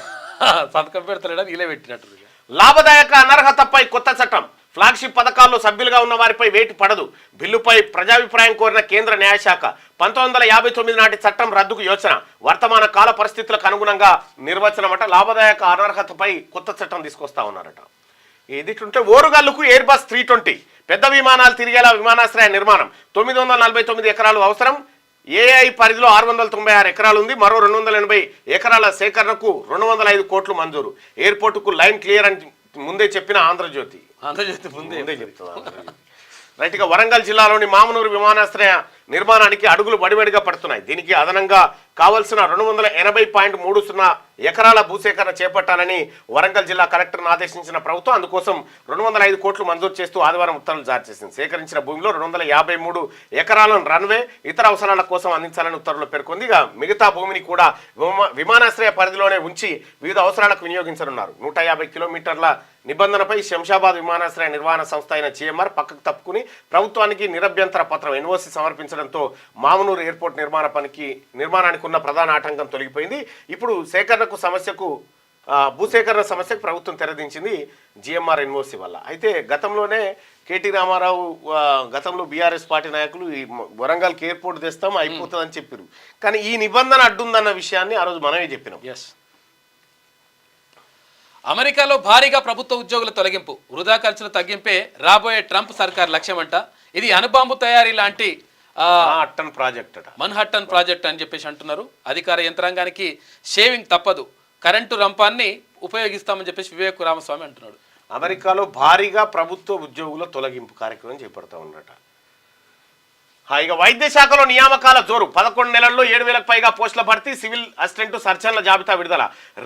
సంతకం పెడతాడు, ఇలా పెట్టినట్టు. లాభదాయక అనర్హతపై కొత్త చట్టం. ఫ్లాగ్షిప్ పథకాల్లో సభ్యులుగా ఉన్న వారిపై వేటు పడదు. బిల్లుపై ప్రజాభిప్రాయం కోరిన కేంద్ర న్యాయశాఖ. 1959 నాటి చట్టం రద్దుకు యోచన. వర్తమాన కాల పరిస్థితులకు అనుగుణంగా నిర్వచనమట. లాభదాయక అనర్హతపై కొత్త చట్టం తీసుకొస్తా ఉన్నారట. ఎదిట్లుంటే ఓరుగల్లుకు ఎయిర్ బస్ 320. పెద్ద విమానాలు తిరిగేలా విమానాశ్రయ నిర్మాణం. 949 ఎకరాలు అవసరం. ఏఐ పరిధిలో 696 ఎకరాలు ఉంది. మరో 280 ఎకరాల సేకరణకు 205 కోట్లు మంజూరు. ఎయిర్పోర్టుకు లైన్ క్లియర్ అని ముందే చెప్పిన ఆంధ్రజ్యోతి ముందే చెప్తుంది. రైట్గా వరంగల్ జిల్లాలోని మామనూరు విమానాశ్రయ నిర్మాణానికి అడుగులు బడిబడిగా పడుతున్నాయి. దీనికి అదనంగా కావలసిన 280.30 ఎకరాల భూసేకరణ చేపట్టాలని వరంగల్ జిల్లా కలెక్టర్ను ఆదేశించిన ప్రభుత్వం అందుకోసం 205 కోట్లు మంజూరు చేస్తూ ఆదివారం ఉత్తర్వులు జారీ చేసింది. సేకరించిన భూమిలో 253 ఎకరాలను రన్వే, ఇతర అవసరాల కోసం అందించాలని ఉత్తర్వులు పేర్కొంది. ఇక మిగతా భూమిని కూడా విమానాశ్రయ పరిధిలోనే ఉంచి వివిధ అవసరాలకు వినియోగించనున్నారు. 150 కిలోమీటర్ల నిబంధనపై శంషాబాద్ విమానాశ్రయ నిర్వహణ సంస్థ అయిన జిఎంఆర్ పక్కకు తప్పుకుని ప్రభుత్వానికి నిరభ్యంతర పత్రం ఎన్ఓసి సమర్పించడంతో మామనూరు ఎయిర్పోర్ట్ నిర్మాణానికి ఉన్న ప్రధాన ఆటంకం తొలగిపోయింది. ఇప్పుడు భూసేకరణ సమస్యకు ప్రభుత్వం తెరదించింది జిఎంఆర్ ఎన్ఓసి వల్ల. అయితే గతంలోనే కేటీ రామారావు గతంలో బీఆర్ఎస్ పార్టీ నాయకులు ఈ వరంగల్కి ఎయిర్పోర్ట్ తెస్తాం అయిపోతుందని చెప్పారు. కానీ ఈ నిబంధన అడ్డుందన్న విషయాన్ని ఆ రోజు మనమే చెప్పినాం. అమెరికాలో భారీగా ప్రభుత్వ ఉద్యోగుల తొలగింపు, వృధా ఖర్చుల తగ్గింపే రాబోయే ట్రంప్ సర్కార్ లక్ష్యమంట. ఇది అణుబాంబు తయారీ లాంటి మన్హట్టన్ ప్రాజెక్ట్ అని చెప్పేసి అంటున్నారు. అధికార యంత్రాంగానికి షేవింగ్ తప్పదు, కరెంటు రంపాన్ని ఉపయోగిస్తామని చెప్పేసి వివేక్ రామస్వామి అంటున్నాడు. అమెరికాలో భారీగా ప్రభుత్వ ఉద్యోగుల తొలగింపు కార్యక్రమం చేపడతా ఉన్నట. ఇక వైద్య శాఖలో నియామకాల జోరు. 11 నెలల్లో 7,000కు పైగా పోస్టుల భర్తీ. సివిల్ అసిస్టెంట్ సర్జన్ల జాబితా విడుదల.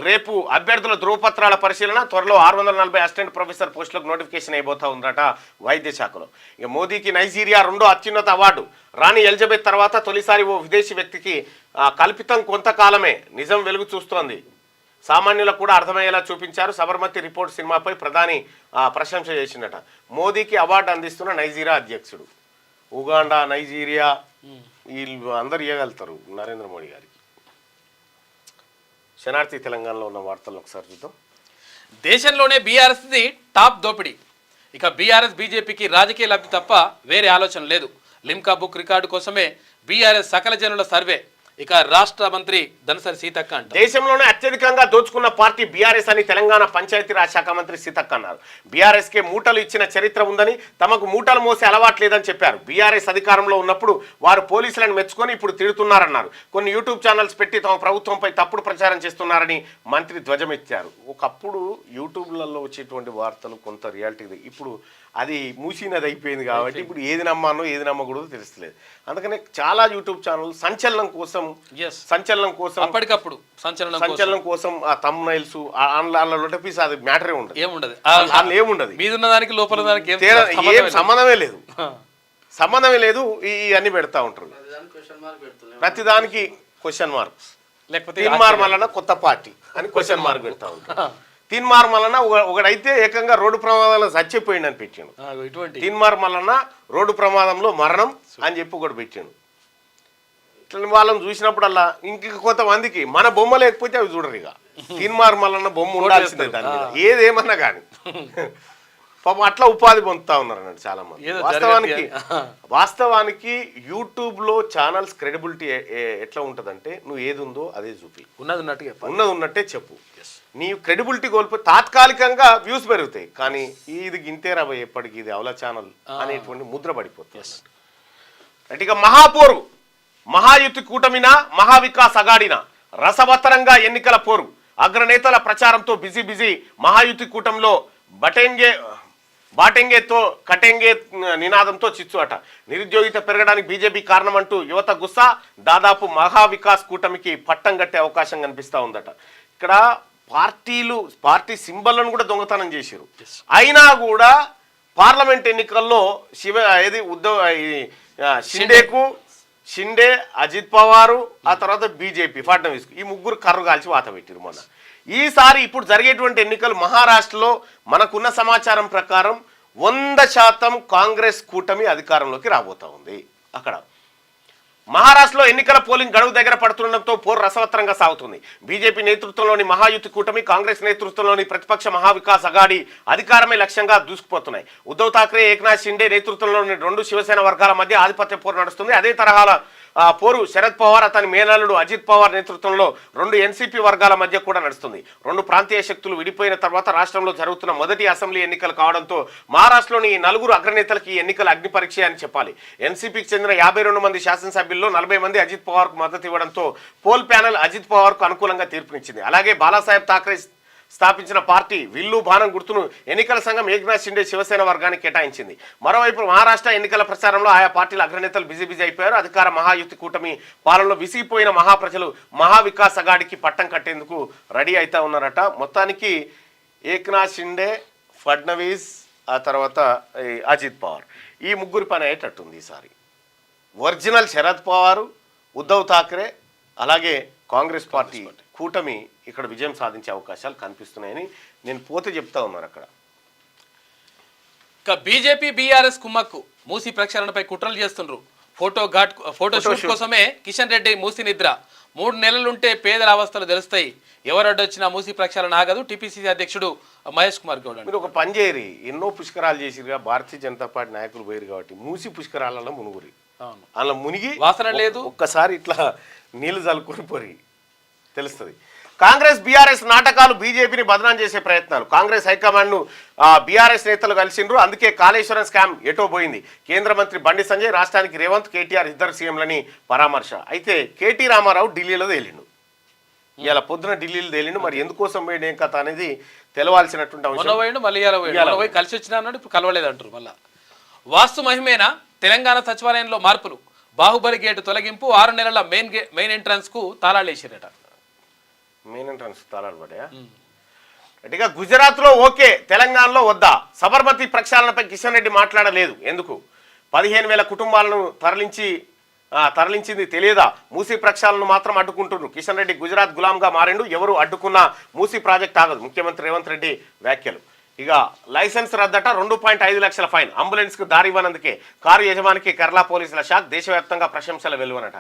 రేపు అభ్యర్థుల ధృవపత్రాల పరిశీలన. త్వరలో 640 అసిస్టెంట్ ప్రొఫెసర్ పోస్టులకు నోటిఫికేషన్ అయిపోతా ఉందట వైద్య శాఖలో. ఇక మోదీకి నైజీరియా 2వ అత్యున్నత అవార్డు. రాణి ఎలిజబెత్ తర్వాత తొలిసారి ఓ విదేశీ వ్యక్తికి. కల్పితం కొంతకాలమే, నిజం వెలుగు చూస్తోంది. సామాన్యులకు కూడా అర్థమయ్యేలా చూపించారు. సబర్మతి రిపోర్ట్ సినిమాపై ప్రధాని ప్రశంస చేసిందట. మోదీకి అవార్డు అందిస్తున్న నైజీరియా అధ్యక్షుడు. ఉగాండా, నైజీరియా వీళ్ళు అందరు ఇవ్వగలుగుతారు నరేంద్ర మోడీ గారికి. శనార్థి తెలంగాణలో ఉన్న వార్తలను ఒకసారి చూద్దాం. దేశంలోనే బీఆర్ఎస్ది టాప్ దోపిడీ. ఇక బీఆర్ఎస్ బీజేపీకి రాజకీయ లబ్ధి తప్ప వేరే ఆలోచన లేదు. లిమ్కా బుక్ రికార్డు కోసమే బీఆర్ఎస్ సకల జనుల సర్వే. ఇక రాష్ట్ర మంత్రి దనసరి సీతక్క అంట దేశంలోనే అత్యధికంగా దోచుకున్న పార్టీ బీఆర్ఎస్ అని తెలంగాణ పంచాయతీరాజ్ శాఖ మంత్రి సీతక్క అన్నారు. బీఆర్ఎస్ కే మూటలు ఇచ్చిన చరిత్ర ఉందని, తమకు మూటలు మోసే అలవాటు లేదని చెప్పారు. బీఆర్ఎస్ అధికారంలో ఉన్నప్పుడు వారు పోలీసులను మెచ్చుకొని ఇప్పుడు తిడుతున్నారన్నారు. కొన్ని యూట్యూబ్ ఛానల్స్ పెట్టి తమ ప్రభుత్వంపై తప్పుడు ప్రచారం చేస్తున్నారని మంత్రి ధ్వజమెత్తారు. ఒకప్పుడు యూట్యూబ్లలో వచ్చేటువంటి వార్తలు కొంత రియాలిటీ, ఇప్పుడు అది మూసినది అయిపోయింది కాబట్టి ఇప్పుడు ఏది నమ్మానో ఏది నమ్మకూడదో తెలుస్తలేదు. అందుకనే చాలా యూట్యూబ్ ఛానల్ సంచలనం కోసం అప్పటికప్పుడు సంచలనం కోసం ఆ థంబ్నైల్స్ ఆన్లైన్లో నోటిఫిస్ అది మ్యాటరే ఉండదు, ఏముండదు, మీదున్న దానికి లోపల దానికి ఏం సంబంధమే లేదు. ఇవన్నీ పెడతా ఉంటారు, ప్రతిదానికి క్వశ్చన్ మార్క్స్, లేకపోతే తీన్మార్ వలన కొత్త పార్టీ అని క్వశ్చన్ మార్క్ పెడతా ఉంటారు. తీన్మార్ వలన ఒకడైతే ఏకంగా రోడ్డు ప్రమాదంలో చచ్చిపోయింది అని పెట్టాను. తీన్మార్ వలన రోడ్డు ప్రమాదంలో మరణం అని చెప్పి ఒకటి పెట్టాను. ఇట్లా వాళ్ళని చూసినప్పుడల్లా ఇంక కొంతమందికి మన బొమ్మ లేకపోతే అవి చూడరు. ఇక తీన్మార్ వలన బొమ్మ ఉండాల్సిందే దాని మీద, ఏదేమన్నా కానీ. పాపం అట్లా ఉపాధి పొందుతా ఉన్నారు అన్నట్టు చాలా మంది. వాస్తవానికి యూట్యూబ్ లో ఛానల్స్ క్రెడిబిలిటీ ఎట్లా ఉంటదంటే, నువ్వు ఏది ఉందో అదే చూపి, ఉన్నది ఉన్నట్టే చెప్పు. నీ క్రెడిబిలిటీ కోల్పోయి తాత్కాలికంగా వ్యూస్ పెరుగుతాయి, కానీ ఇది గింతే రాబోయే ఎప్పటికీ ఇది అవల ఛానల్ అనేటువంటి ముద్ర పడిపోతుంది. ఇక మహాపోరు, మహాయుతి కూటమిన మహావికాస్ అగాడిన రసవత్తరంగా ఎన్నికల పోరు, అగ్రనేతల ప్రచారంతో బిజీ. మహాయుతి కూటమిలో బాటెంగేతో కటెంగే నినాదంతో చిచ్చు అట. నిరుద్యోగిత పెరగడానికి బీజేపీ కారణం అంటూ యువత గుస్సా. దాదాపు మహావికాస్ కూటమికి పట్టం కట్టే అవకాశం కనిపిస్తూ ఉందట. ఇక్కడ పార్టీ సింబల్లను కూడా దొంగతనం చేశారు. అయినా కూడా పార్లమెంట్ ఎన్నికల్లో షిండే, అజిత్ పవారు, ఆ తర్వాత బీజేపీ ఫడ్నవీస్, ఈ ముగ్గురు కర్రు కాల్చి వాత పెట్టారు మొన్న. ఈసారి ఇప్పుడు జరిగేటువంటి ఎన్నికలు మహారాష్ట్రలో మనకున్న సమాచారం ప్రకారం 100% కాంగ్రెస్ కూటమి అధికారంలోకి రాబోతా ఉంది. అక్కడ మహారాష్ట్రలో ఎన్నికల పోలింగ్ గడువు దగ్గర పడుతుండటంతో పోరు రసవత్తరంగా సాగుతుంది. బీజేపీ నేతృత్వంలోని మహాయుతి కూటమి, కాంగ్రెస్ నేతృత్వంలోని ప్రతిపక్ష మహావికాస్ అగాడి అధికారమే లక్ష్యంగా దూసుకుపోతున్నాయి. ఉద్ధవ్ ఠాక్రే, ఏక్నాథ్ షిండే నేతృత్వంలోని 2 శివసేన వర్గాల మధ్య ఆధిపత్య పోరు నడుస్తుంది. అదే తరహాల పోరు శరద్ పవార్, అతని మేనల్లుడు అజిత్ పవార్ నేతృత్వంలో 2 ఎన్సీపీ వర్గాల మధ్య కూడా నడుస్తుంది. 2 ప్రాంతీయ శక్తులు విడిపోయిన తర్వాత రాష్ట్రంలో జరుగుతున్న మొదటి అసెంబ్లీ ఎన్నికలు కావడంతో మహారాష్ట్రలోని ఈ 4 అగ్రనేతలకి ఈ ఎన్నికల అగ్ని పరీక్ష అని చెప్పాలి. ఎన్సీపీకి చెందిన 52 మంది శాసనసభ్యుల్లో 40 మంది అజిత్ పవార్కు మద్దతు ఇవ్వడంతో పోల్ ప్యానెల్ అజిత్ పవార్కు అనుకూలంగా తీర్పునిచ్చింది. అలాగే బాలాసాహెబ్ ఠాక్రే స్థాపించిన పార్టీ విల్లు బాణం గుర్తును ఎన్నికల సంఘం ఏక్నాథ్ షిండే శివసేన వర్గానికి కేటాయించింది. మరోవైపు మహారాష్ట్ర ఎన్నికల ప్రచారంలో ఆయా పార్టీల అగ్రనేతలు బిజీ అయిపోయారు. అధికార మహాయుతి కూటమి పాలనలో విసిగిపోయిన మహాప్రజలు మహావికాస్ అగాడికి పట్టం కట్టేందుకు రెడీ అవుతా ఉన్నారట. మొత్తానికి ఏక్నాథ్ షిండే, ఫడ్నవీస్, ఆ తర్వాత అజిత్ పవార్, ఈ ముగ్గురి పని అయ్యేటట్టుంది ఈసారి. ఒరిజినల్ శరద్ పవారు, ఉద్ధవ్ ఠాక్రే, అలాగే కాంగ్రెస్ పార్టీ కూటమి ఇక్కడ విజయం సాధించే అవకాశాలు కనిపిస్తున్నాయని నేను పోతే చెప్తా ఉన్నారు. అక్కడ బీజేపీ బీఆర్ఎస్ కుమ్మక్కు మూసి ప్రక్షాళనపై కుట్రలు చేస్తుండ్రు. ఫోటో షూట్ కోసమే కిషన్ రెడ్డి మూసి నిద్ర. 3 నెలలుంటే పేదల అవస్థలు తెలుస్తాయి. ఎవరు అడ్డొచ్చినా మూసి ప్రక్షాళన ఆగదు. టీపీసీసీ అధ్యక్షుడు మహేష్ కుమార్ గౌడ్. మీరు ఒక పని చేయరు, ఎన్నో పుష్కరాలు చేసిరుగా భారతీయ జనతా పార్టీ నాయకులు పోయారు కాబట్టి మూసి పుష్కరాలలో మునుగురి, అలా మునిగి వాసన లేదు, ఒక్కసారి ఇట్లా నీళ్లు చల్లుకొని పోరి తెలుస్తుంది. కాంగ్రెస్ బీఆర్ఎస్ నాటకాలు, బీజేపీని బదనాం చేసే ప్రయత్నాలు. కాంగ్రెస్ హైకమాండ్ను బీఆర్ఎస్ నేతలు కలిసిండ్రు. అందుకే కాళేశ్వరం స్కామ్ ఎటో పోయింది. కేంద్ర మంత్రి బండి సంజయ్, రాష్ట్రానికి రేవంత్, కేటీఆర్ ఇద్దరు సీఎంలని పరామర్శ. అయితే కేటీ రామారావు ఢిల్లీలో తేలిండు, ఇలా పొద్దున ఢిల్లీలో తేలిండు. మరి ఎందుకోసం పోయిండు, ఏం కథ అనేది తెలవాల్సినటువంటి అవసరం. మళ్ళీ కలిసి వచ్చినా అన్నాడు, ఇప్పుడు కలవలేదు అంటారు. మళ్ళా వాస్తు మహిమేనా తెలంగాణ సచివాలయంలో మార్పులు. బాహుబలి గేటు తొలగింపు, 6 నెలల మెయిన్ ఎంట్రన్స్ కు తాళాలు వేసారట. మెయిన్ ఎంట్రన్స్ తాళాలు పడ్డాయా? ఇక గుజరాత్ లో ఓకే, తెలంగాణలో వద్దా? సబర్మతి ప్రక్షాళనపై కిషన్ రెడ్డి మాట్లాడలేదు. ఎందుకు? 15,000 కుటుంబాలను తరలించింది తెలియదా? మూసీ ప్రక్షాళనను మాత్రం అడ్డుకుంటున్నారు. కిషన్ రెడ్డి గుజరాత్ గులాంగా మారిండు. ఎవరు అడ్డుకున్నా మూసీ ప్రాజెక్ట్ ఆగదు. ముఖ్యమంత్రి రేవంత్ రెడ్డి వ్యాఖ్యలు. ఇక లైసెన్స్ రద్దట, 2.5 లక్షల ఫైన్. అంబులెన్స్ కు దారి ఇవ్వనందుకే కారు యజమానికి కేరళ పోలీసుల షాక్. దేశవ్యాప్తంగా ప్రశంసల వెలువనట.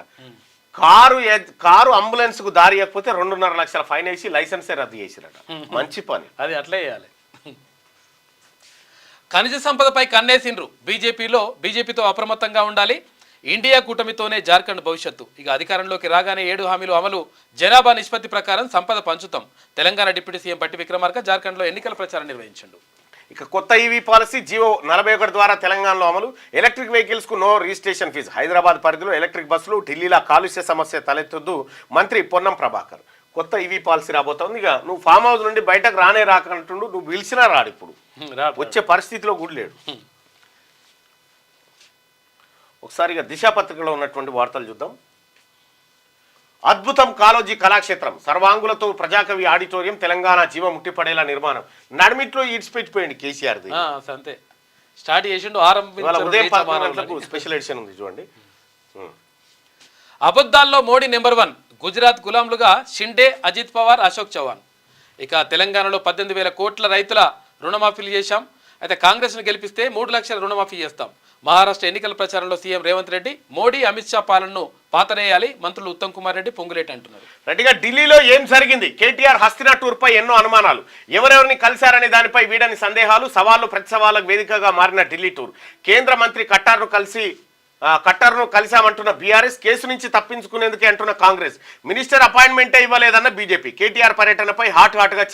కారు అంబులెన్స్ కు దారి ఇవ్వకపోతే 2.5 లక్షల ఫైన్ వేసి లైసెన్సే రద్దు చేసిరట. మంచి పని, అది అట్లే చేయాలి. ఖనిజ సంపదపై కన్నేసిండ్రు. బీజేపీతో అప్రమత్తంగా ఉండాలి. ఇండియా కూటమితోనే జార్ఖండ్ భవిష్యత్తు. ఇక అధికారంలోకి రాగానే 7 హామీలు అమలు, జనాభా నిష్పత్తి ప్రకారం సంపద పంచుతాం. తెలంగాణ డిప్యూటీ సీఎం పట్టి విక్రమార్క జార్ఖండ్లో ఎన్నికల ప్రచారం నిర్వహించాడు. ఇక కొత్త ఈవీ పాలసీ జీవో 41 ద్వారా తెలంగాణలో అమలు. ఎలక్ట్రిక్ వెహికల్స్ కు నో రిజిస్ట్రేషన్ ఫీజు. హైదరాబాద్ పరిధిలో ఎలక్ట్రిక్ బస్సులు, ఢిల్లీలో కాలుష్య సమస్య తలెత్తొద్దు మంత్రి పొన్నం ప్రభాకర్. కొత్త ఈవీ పాలసీ రాబోతోంది. ఇక నువ్వు ఫామ్ హౌస్ నుండి బయటకు రానే రాకంటుండు, నువ్వు పిలిచినా రాడు, ఇప్పుడు వచ్చే పరిస్థితిలో కూడా లేడు. ఒకసారి ఇక దిశ పత్రికలో ఉన్నటువంటి వార్తలు చూద్దాం. అద్భుతం కాళోజీ కళాక్షేత్రం, సర్వాంగులతో ప్రజాకవి ఆడిటోరియం, తెలంగాణ జీవం ముట్టిపడేలా నిర్మాణం. నడిమిట్లో ఈడ్చిపెట్టిపోయింది కేసీఆర్. అంతే స్టార్ట్ చేసిండు, ఉదయం 11 గంటలకు స్పెషల్ ఎడిషన్ ఉంది చూడండి. అబద్ధాల్లో మోడీ నెంబర్ 1, గుజరాత్ గులాంలుగా షిండే, అజిత్ పవార్, అశోక్ చౌహాన్. ఇక తెలంగాణలో 18,000 కోట్ల రైతుల రుణమాఫీలు చేశాం. అయితే కాంగ్రెస్ను గెలిపిస్తే 3 లక్షల రుణమాఫీ చేస్తాం. మహారాష్ట్ర ఎన్నికల ప్రచారంలో సీఎం రేవంత్ రెడ్డి, మోడీ అమిత్ షా పాలనను పాతనేయాలి, మంత్రులు ఉత్తమ్ కుమార్ రెడ్డి, పొంగులేటి అంటున్నారు. రెడ్డిగా ఢిల్లీలో ఏం జరిగింది? కేటీఆర్ హస్తినా టూర్ పై ఎన్నో అనుమానాలు, ఎవరెవరిని కలిశారనే దానిపై వీడని సందేహాలు, సవాళ్లు ప్రతి సవాళ్లకు వేదికగా మారిన ఢిల్లీ టూర్. కేంద్ర మంత్రి కట్టర్ను కలిశామంటున్న బీఆర్ఎస్, కేసు నుంచి తప్పించుకునేందుకే అంటున్న కాంగ్రెస్, మినిస్టర్ అపాయింట్మెంటే ఇవ్వలేదన్న బీజేపీ. కేటీఆర్ పర్యటనపై హాట్గా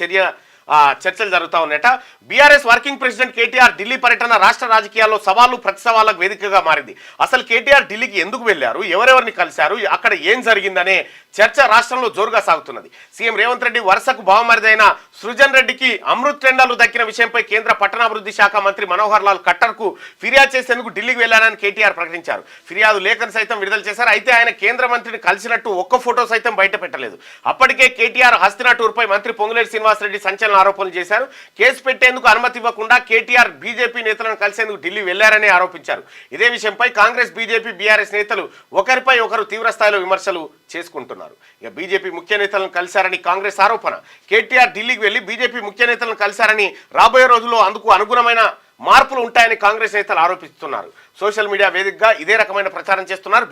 చర్చలు జరుగుతా ఉన్నాయట. BRS working president KTR Delhi పర్యటన రాష్ట్ర రాజకీయాల్లో సవాళ్లు ప్రతి సవాళ్లకు వేదికగా మారింది. అసలు కేటీఆర్ ఢిల్లీకి ఎందుకు వెళ్లారు, ఎవరెవరిని కలిశారు, అక్కడ ఏం జరిగిందనే చర్చ రాష్ట్రంలో జోరుగా సాగుతున్నది. సీఎం రేవంత్ రెడ్డి వరుసకు బావమరిదైన సృజన్ రెడ్డికి అమృత్ టెండర్లు దక్కిన విషయంపై కేంద్ర పట్టణాభివృద్ధి శాఖ మంత్రి మనోహర్ లాల్ ఖట్టర్కు ఫిర్యాదు చేసేందుకు ఢిల్లీకి వెళ్లారని కేటీఆర్ ప్రకటించారు. ఫిర్యాదు లేఖను సైతం విడుదల చేశారు. అయితే ఆయన కేంద్ర మంత్రిని కలిసినట్టు ఒక్క ఫోటో సైతం బయట పెట్టలేదు. అప్పటికే కేటీఆర్ హస్తినా టూర్పై మంత్రి పొంగులేటి శ్రీనివాసరెడ్డి సంచలన ఆరోపణలు చేశారు. కేసు పెట్టేందుకు అనుమతి ఇవ్వకుండా కేటీఆర్ బీజేపీ నేతలను కలిసేందుకు ఢిల్లీ వెళ్లారని ఆరోపించారు. ఇదే విషయంపై కాంగ్రెస్, బీజేపీ, బీఆర్ఎస్ నేతలు ఒకరిపై ఒకరు తీవ్రస్థాయిలో విమర్శలు చేసుకుంటున్నారు. ఇక బీజేపీ ముఖ్య నేతలను కలిశారని కాంగ్రెస్ ఆరోపణ. కేటీఆర్ ఢిల్లీకి వెళ్లి బీజేపీ ముఖ్య నేతలను కలిశారని, రాబోయే రోజుల్లో అందుకు అనుగుణమైన మార్పులు ఉంటాయని కాంగ్రెస్ నేతలు ఆరోపిస్తున్నారు. సోషల్ మీడియా వేదికగా ఇదే రకమైన ప్రచారం చేస్తున్నారు.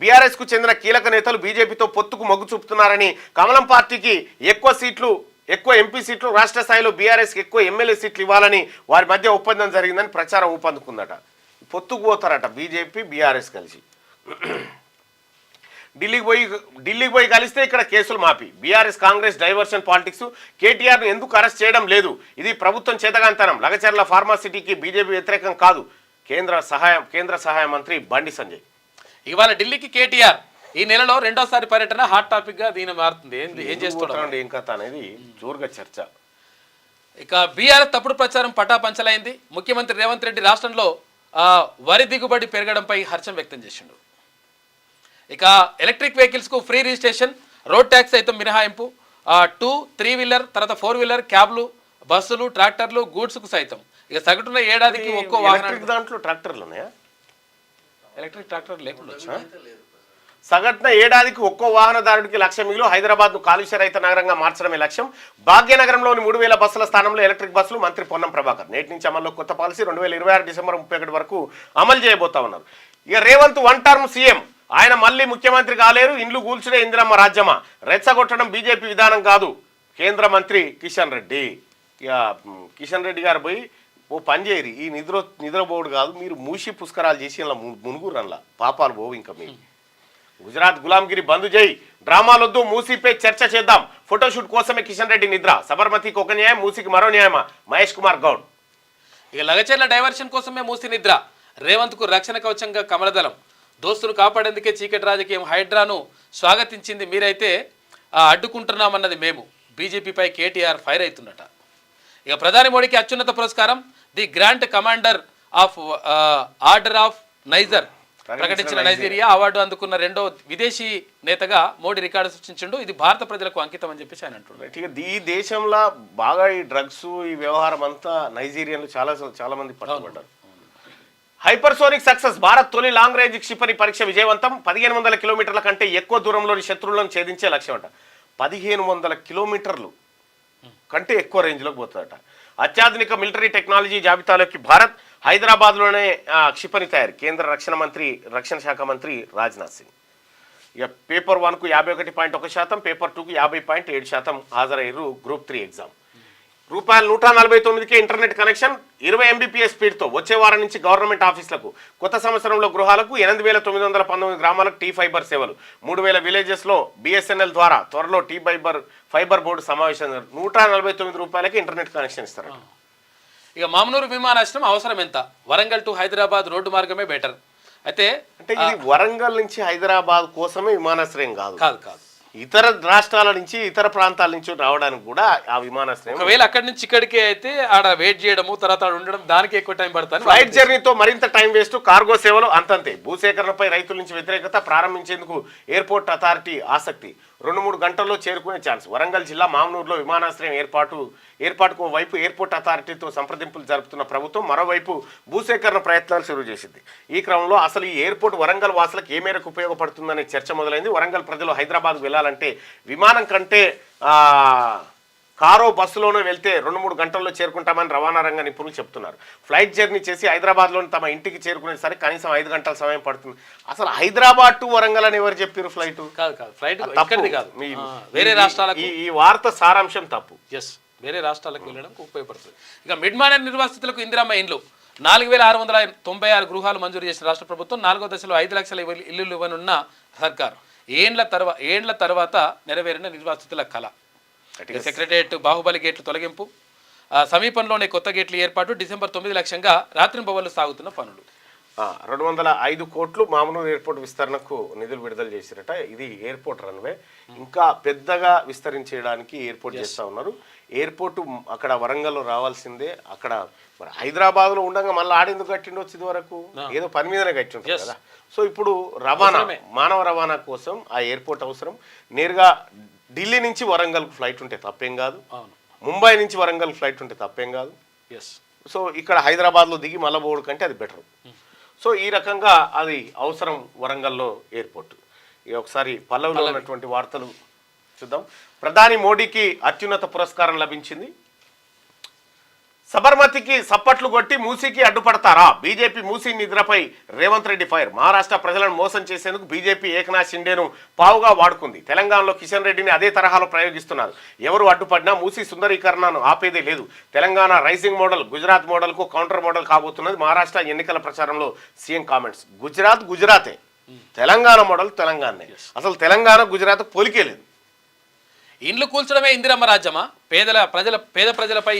బీఆర్ఎస్ కు చెందిన కీలక నేతలు బీజేపీతో పొత్తుకు మొగ్గు చూపుతున్నారని, కమలం పార్టీకి ఎక్కువ ఎంపీ సీట్లు, రాష్ట్ర స్థాయిలో బీఆర్ఎస్కి ఎక్కువ ఎమ్మెల్యే సీట్లు ఇవ్వాలని వారి మధ్య ఒప్పందం జరిగిందని ప్రచారం ఊపందుకుందట. పొత్తుకు పోతారట బీజేపీ, బీఆర్ఎస్ కలిసి. ఢిల్లీకి పోయి కలిస్తే ఇక్కడ కేసులు మాపి. BRS Congress diversion politics. కేటీఆర్ను ఎందుకు అరెస్ట్ చేయడం లేదు, ఇది ప్రభుత్వం చేతగాంతనం. లగచర్ల ఫార్మాసిటీకి బీజేపీ వ్యతిరేకం కాదు, కేంద్ర సహాయ మంత్రి బండి సంజయ్. ఇవాళ ఢిల్లీకి కేటీఆర్ ఈ నెలలో రెండోసారి పర్యటన హాట్ టాపిక్ గా దీని మారుతుంది. ఏం చేస్తున్నాడు, ఏం కథ అనేది జోరుగా చర్చ. ఇక బీఆర్ఎస్ తప్పుడు ప్రచారం పటాపంచలైంది. ముఖ్యమంత్రి రేవంత్ రెడ్డి రాష్ట్రంలో వరి దిగుబడి పెరగడంపై హర్షం వ్యక్తం చేసిండు. ఇక ఎలక్ట్రిక్ వెహికల్స్ కు ఫ్రీ రిజిస్ట్రేషన్, రోడ్ ట్యాక్స్ అయితే మినహాయింపు, 2, 3 వీలర్ తర్వాత 4 వీలర్, క్యాబ్లు, బస్సులు, ట్రాక్టర్లు, గూడ్స్ కు సైతం. ఇక సగటున ఏడాదికి ఒక్కో వాహనం. దాంట్లో ట్రాక్టర్లు ఉన్నాయా? ఎలక్ట్రిక్ ట్రాక్టర్ లేకుండా సగటున ఏడాదికి ఒక్కో వాహనదారుడికి 1,00,000 మిగులు. హైదరాబాద్ ను కాలుష్య రహిత నగరంగా మార్చడమే లక్ష్యం. భాగ్యనగరంలోని 3,000 బస్సుల స్థానంలో ఎలక్ట్రిక్ బస్సులు. మంత్రి పొన్నం ప్రభాకర్. నేటి నుంచి అమల్లో కొత్త పాలసీ 2026 డిసెంబర్ 31 వరకు అమలు చేయబోతా ఉన్నారు. ఇక రేవంత్ 1 టర్మ్ సీఎం, ఆయన మళ్ళీ ముఖ్యమంత్రి కాలేరు. ఇండ్లు కూల్చుడే ఇందిరమ్మ రాజ్యమా, రెచ్చగొట్టడం బీజేపీ విధానం కాదు. కేంద్ర మంత్రి కిషన్ రెడ్డి. ఇక కిషన్ రెడ్డి గారు పోయి ఓ పని చేయరు, ఈ నిద్రపోవుడు కాదు, మీరు మూసి పుష్కరాలు చేసి ఇలా మునుగురన్లా పాపాలు పోవు. ఇంకా మీ గుజరాత్ గులాంగిరి బంద్ చేయి, డ్రామాలొద్దు, మూసీపై చర్చ చేద్దాం. ఫోటోషూట్ కోసమే కిషన్ రెడ్డి నిద్ర. సబర్మతికి ఒక న్యాయం, మూసీకి మరో న్యాయమా? మహేష్ కుమార్ గౌడ్. ఇక లగచర్ల డైవర్షన్ కోసమే మూసి నిద్ర. రేవంత్ కు రక్షణ కవచంగా కమలదళం. దోస్తును కాపాడేందుకే చీకటి రాజకీయం. హైడ్రాను స్వాగతించింది మీరైతే అడ్డుకుంటున్నామన్నది మేము. బీజేపీపై కేటీఆర్ ఫైర్ అవుతున్నట. ఇక ప్రధాని మోడీకి అత్యున్నత పురస్కారం, the grand commander of order of niger ప్రకటించిన నైజీరియా అవార్డు అందుకున్న రెండో విదేశీ నేతగా మోడీ రికార్డు సృష్టించిండు. ఇది భారత ప్రజలకు అంకితం అని చెప్పేసి ఆయన అంటున్నారు. ఈ దేశంలో బాగా ఈ డ్రగ్స్ ఈ వ్యవహారం అంతా నైజీరియాలో చాలా మంది పట్టుబడ్డారు. Hypersonic success. భారత్ తొలి లాంగ్ రేంజ్ క్షిపణి పరీక్ష విజయవంతం. 1500 కిలోమీటర్ల కంటే ఎక్కువ దూరంలోని శత్రువులను ఛేదించే లక్ష్యం అంట. 1500 కిలోమీటర్లు కంటే ఎక్కువ రేంజ్లోకి పోతుందట. అత్యాధునిక మిలిటరీ టెక్నాలజీ జాబితాలోకి భారత్. హైదరాబాద్లోనే క్షిపణి తయారు. కేంద్ర రక్షణ శాఖ మంత్రి రాజ్నాథ్ సింగ్. ఇక పేపర్ 1కు 51.1%, పేపర్ 2కు 50.7% హాజరయ్యారు గ్రూప్ 3 ఎగ్జామ్. రూపాయలు 149కే ఇంటర్నెట్ కనెక్షన్ 20 MBPS స్పీడ్తో వచ్చే వారం నుంచి గవర్నమెంట్ ఆఫీసులకు, కొత్త సంవత్సరంలో గృహాలకు 8,919 గ్రామాలకు టీ ఫైబర్ సేవలు, 3,000 విలేజెస్లో BSNL ద్వారా త్వరలో టీ ఫైబర్ బోర్డు సమావేశం. 149 రూపాయలకి ఇంటర్నెట్ కనెక్షన్ ఇస్తారు. ఇక మామనూరు విమానాశ్రయం అవసరం ఎంత? వరంగల్ టు హైదరాబాద్ రోడ్డు మార్గమే బెటర్. అయితే అంటే ఇది వరంగల్ నుంచి హైదరాబాద్ కోసమే విమానాశ్రయం కాదు, కాదు కాదు ఇతర రాష్ట్రాల నుంచి ఇతర ప్రాంతాల నుంచి రావడానికి కూడా ఆ విమానాశ్రయం. ఒకవేళ అక్కడి నుంచి ఇక్కడికే అయితే ఆడ వెయిట్ చేయడము, తర్వాత ఆడ ఉండడం, దానికి ఎక్కువ టైం పడుతుంది. ఫ్లైట్ జర్నీతో మరింత టైం వేస్ట్, కార్గో సేవలు అంతంతే. భూసేకరణపై రైతుల నుంచి వ్యతిరేకత, ప్రారంభించేందుకు ఎయిర్పోర్ట్ అథారిటీ ఆసక్తి. 2-3 గంటల్లో చేరుకునే ఛాన్స్. వరంగల్ జిల్లా మామనూరులో విమానాశ్రయం ఏర్పాటుకు వైపు ఎయిర్పోర్ట్ అథారిటీతో సంప్రదింపులు జరుపుతున్న ప్రభుత్వం మరోవైపు భూసేకరణ ప్రయత్నాలు షురూ చేసింది. ఈ క్రమంలో అసలు ఈ ఎయిర్పోర్ట్ వరంగల్ వాసులకు ఏ మేరకు ఉపయోగపడుతుందనే చర్చ మొదలైంది. వరంగల్ ప్రజలు హైదరాబాద్కు వెళ్లాలంటే విమానం కంటే కారో బస్సులోనే వెళ్తే 2-3 గంటల్లో చేరుకుంటామని రవాణా రంగ నిపుణులు చెప్తున్నారు. ఫ్లైట్ జర్నీ చేసి హైదరాబాద్లోని తమ ఇంటికి చేరుకునేసరికి కనీసం 5 గంటల సమయం పడుతుంది. అసలు హైదరాబాద్ టు వరంగల్ అని ఎవరు చెప్పారు? ఫ్లైట్ ఫ్లైట్ తప్పు కాదు, వేరే రాష్ట్రాలకు. ఈ వార్త సారాంశం తప్పు. ఎస్, వేరే రాష్ట్రాలకు వెళ్ళడానికి ఉపయోగపడుతుంది. ఇక మిడ్ మానేర్ నిర్వాసితులకు ఇందిరమ్మ ఇండ్లు 4,696 గృహాలు మంజూరు చేసిన రాష్ట్ర ప్రభుత్వం 4వ దశలో 5 లక్షల ఇల్లులు ఇవ్వనున్న సర్కార్. ఏండ్ల తర్వాత నెరవేరిన నిర్వాసితుల కళ. సెక్రటరియట్ బాహుబలి గేట్లు తొలగింపు, సమీపంలోనే కొత్త గేట్లు ఏర్పాటు, డిసెంబర్ 9 లక్ష్యంగా రాత్రింబవళ్లు సాగుతున్న పనులు. 205 కోట్లు మామనూరు ఎయిర్పోర్ట్ విస్తరణకు నిధులు విడుదల చేశారట. ఇది ఎయిర్పోర్ట్ రన్వే, ఇంకా పెద్దగా విస్తరించడానికి ఎయిర్పోర్ట్ చేస్తూ ఉన్నారు. ఎయిర్పోర్టు అక్కడ వరంగల్లో రావాల్సిందే. అక్కడ మరి హైదరాబాద్లో ఉండగా మళ్ళీ ఆడేందుకు కట్టిండి వచ్చేది వరకు ఏదో పని మీదనే కట్టి ఉంటుంది కదా. సో ఇప్పుడు మానవ రవాణా కోసం ఆ ఎయిర్పోర్ట్ అవసరం. నేరుగా ఢిల్లీ నుంచి వరంగల్కు ఫ్లైట్ ఉంటే తప్పేం కాదు, ముంబై నుంచి వరంగల్ ఫ్లైట్ ఉంటే తప్పేం కాదు. సో ఇక్కడ హైదరాబాద్లో దిగి మళ్ళీ పోవడం కంటే అది బెటర్. సో ఈ రకంగా అది అవసరం వరంగల్లో ఎయిర్పోర్ట్. ఇక ఒకసారి పల్లవిలో ఉన్నటువంటి వార్తలు చూద్దాం. ప్రధాని మోడీకి అత్యున్నత పురస్కారం లభించింది. సబర్మతికి సప్పట్లు కొట్టి మూసీకి అడ్డుపడతారా? బీజేపీ మూసీ నిద్రపై రేవంత్ రెడ్డి ఫైర్. మహారాష్ట్ర ప్రజలను మోసం చేసేందుకు బీజేపీ ఏకనాథ్ షిండేను పావుగా వాడుకుంది. తెలంగాణలో కిషన్ రెడ్డిని అదే తరహాలో ప్రయోగిస్తున్నారు. ఎవరు అడ్డుపడినా మూసీ సుందరీకరణను ఆపేదే లేదు. తెలంగాణ రైజింగ్ మోడల్ గుజరాత్ మోడల్కు కౌంటర్ మోడల్ కాబోతున్నది. మహారాష్ట్ర ఎన్నికల ప్రచారంలో సీఎం కామెంట్స్. గుజరాతే, తెలంగాణ మోడల్ తెలంగాణనే. అసలు తెలంగాణ గుజరాత్ పోలికే లేదు. ఇండ్లు కూల్చడమే ఇందిరమ్మ రాజ్యమా? పేద ప్రజలపై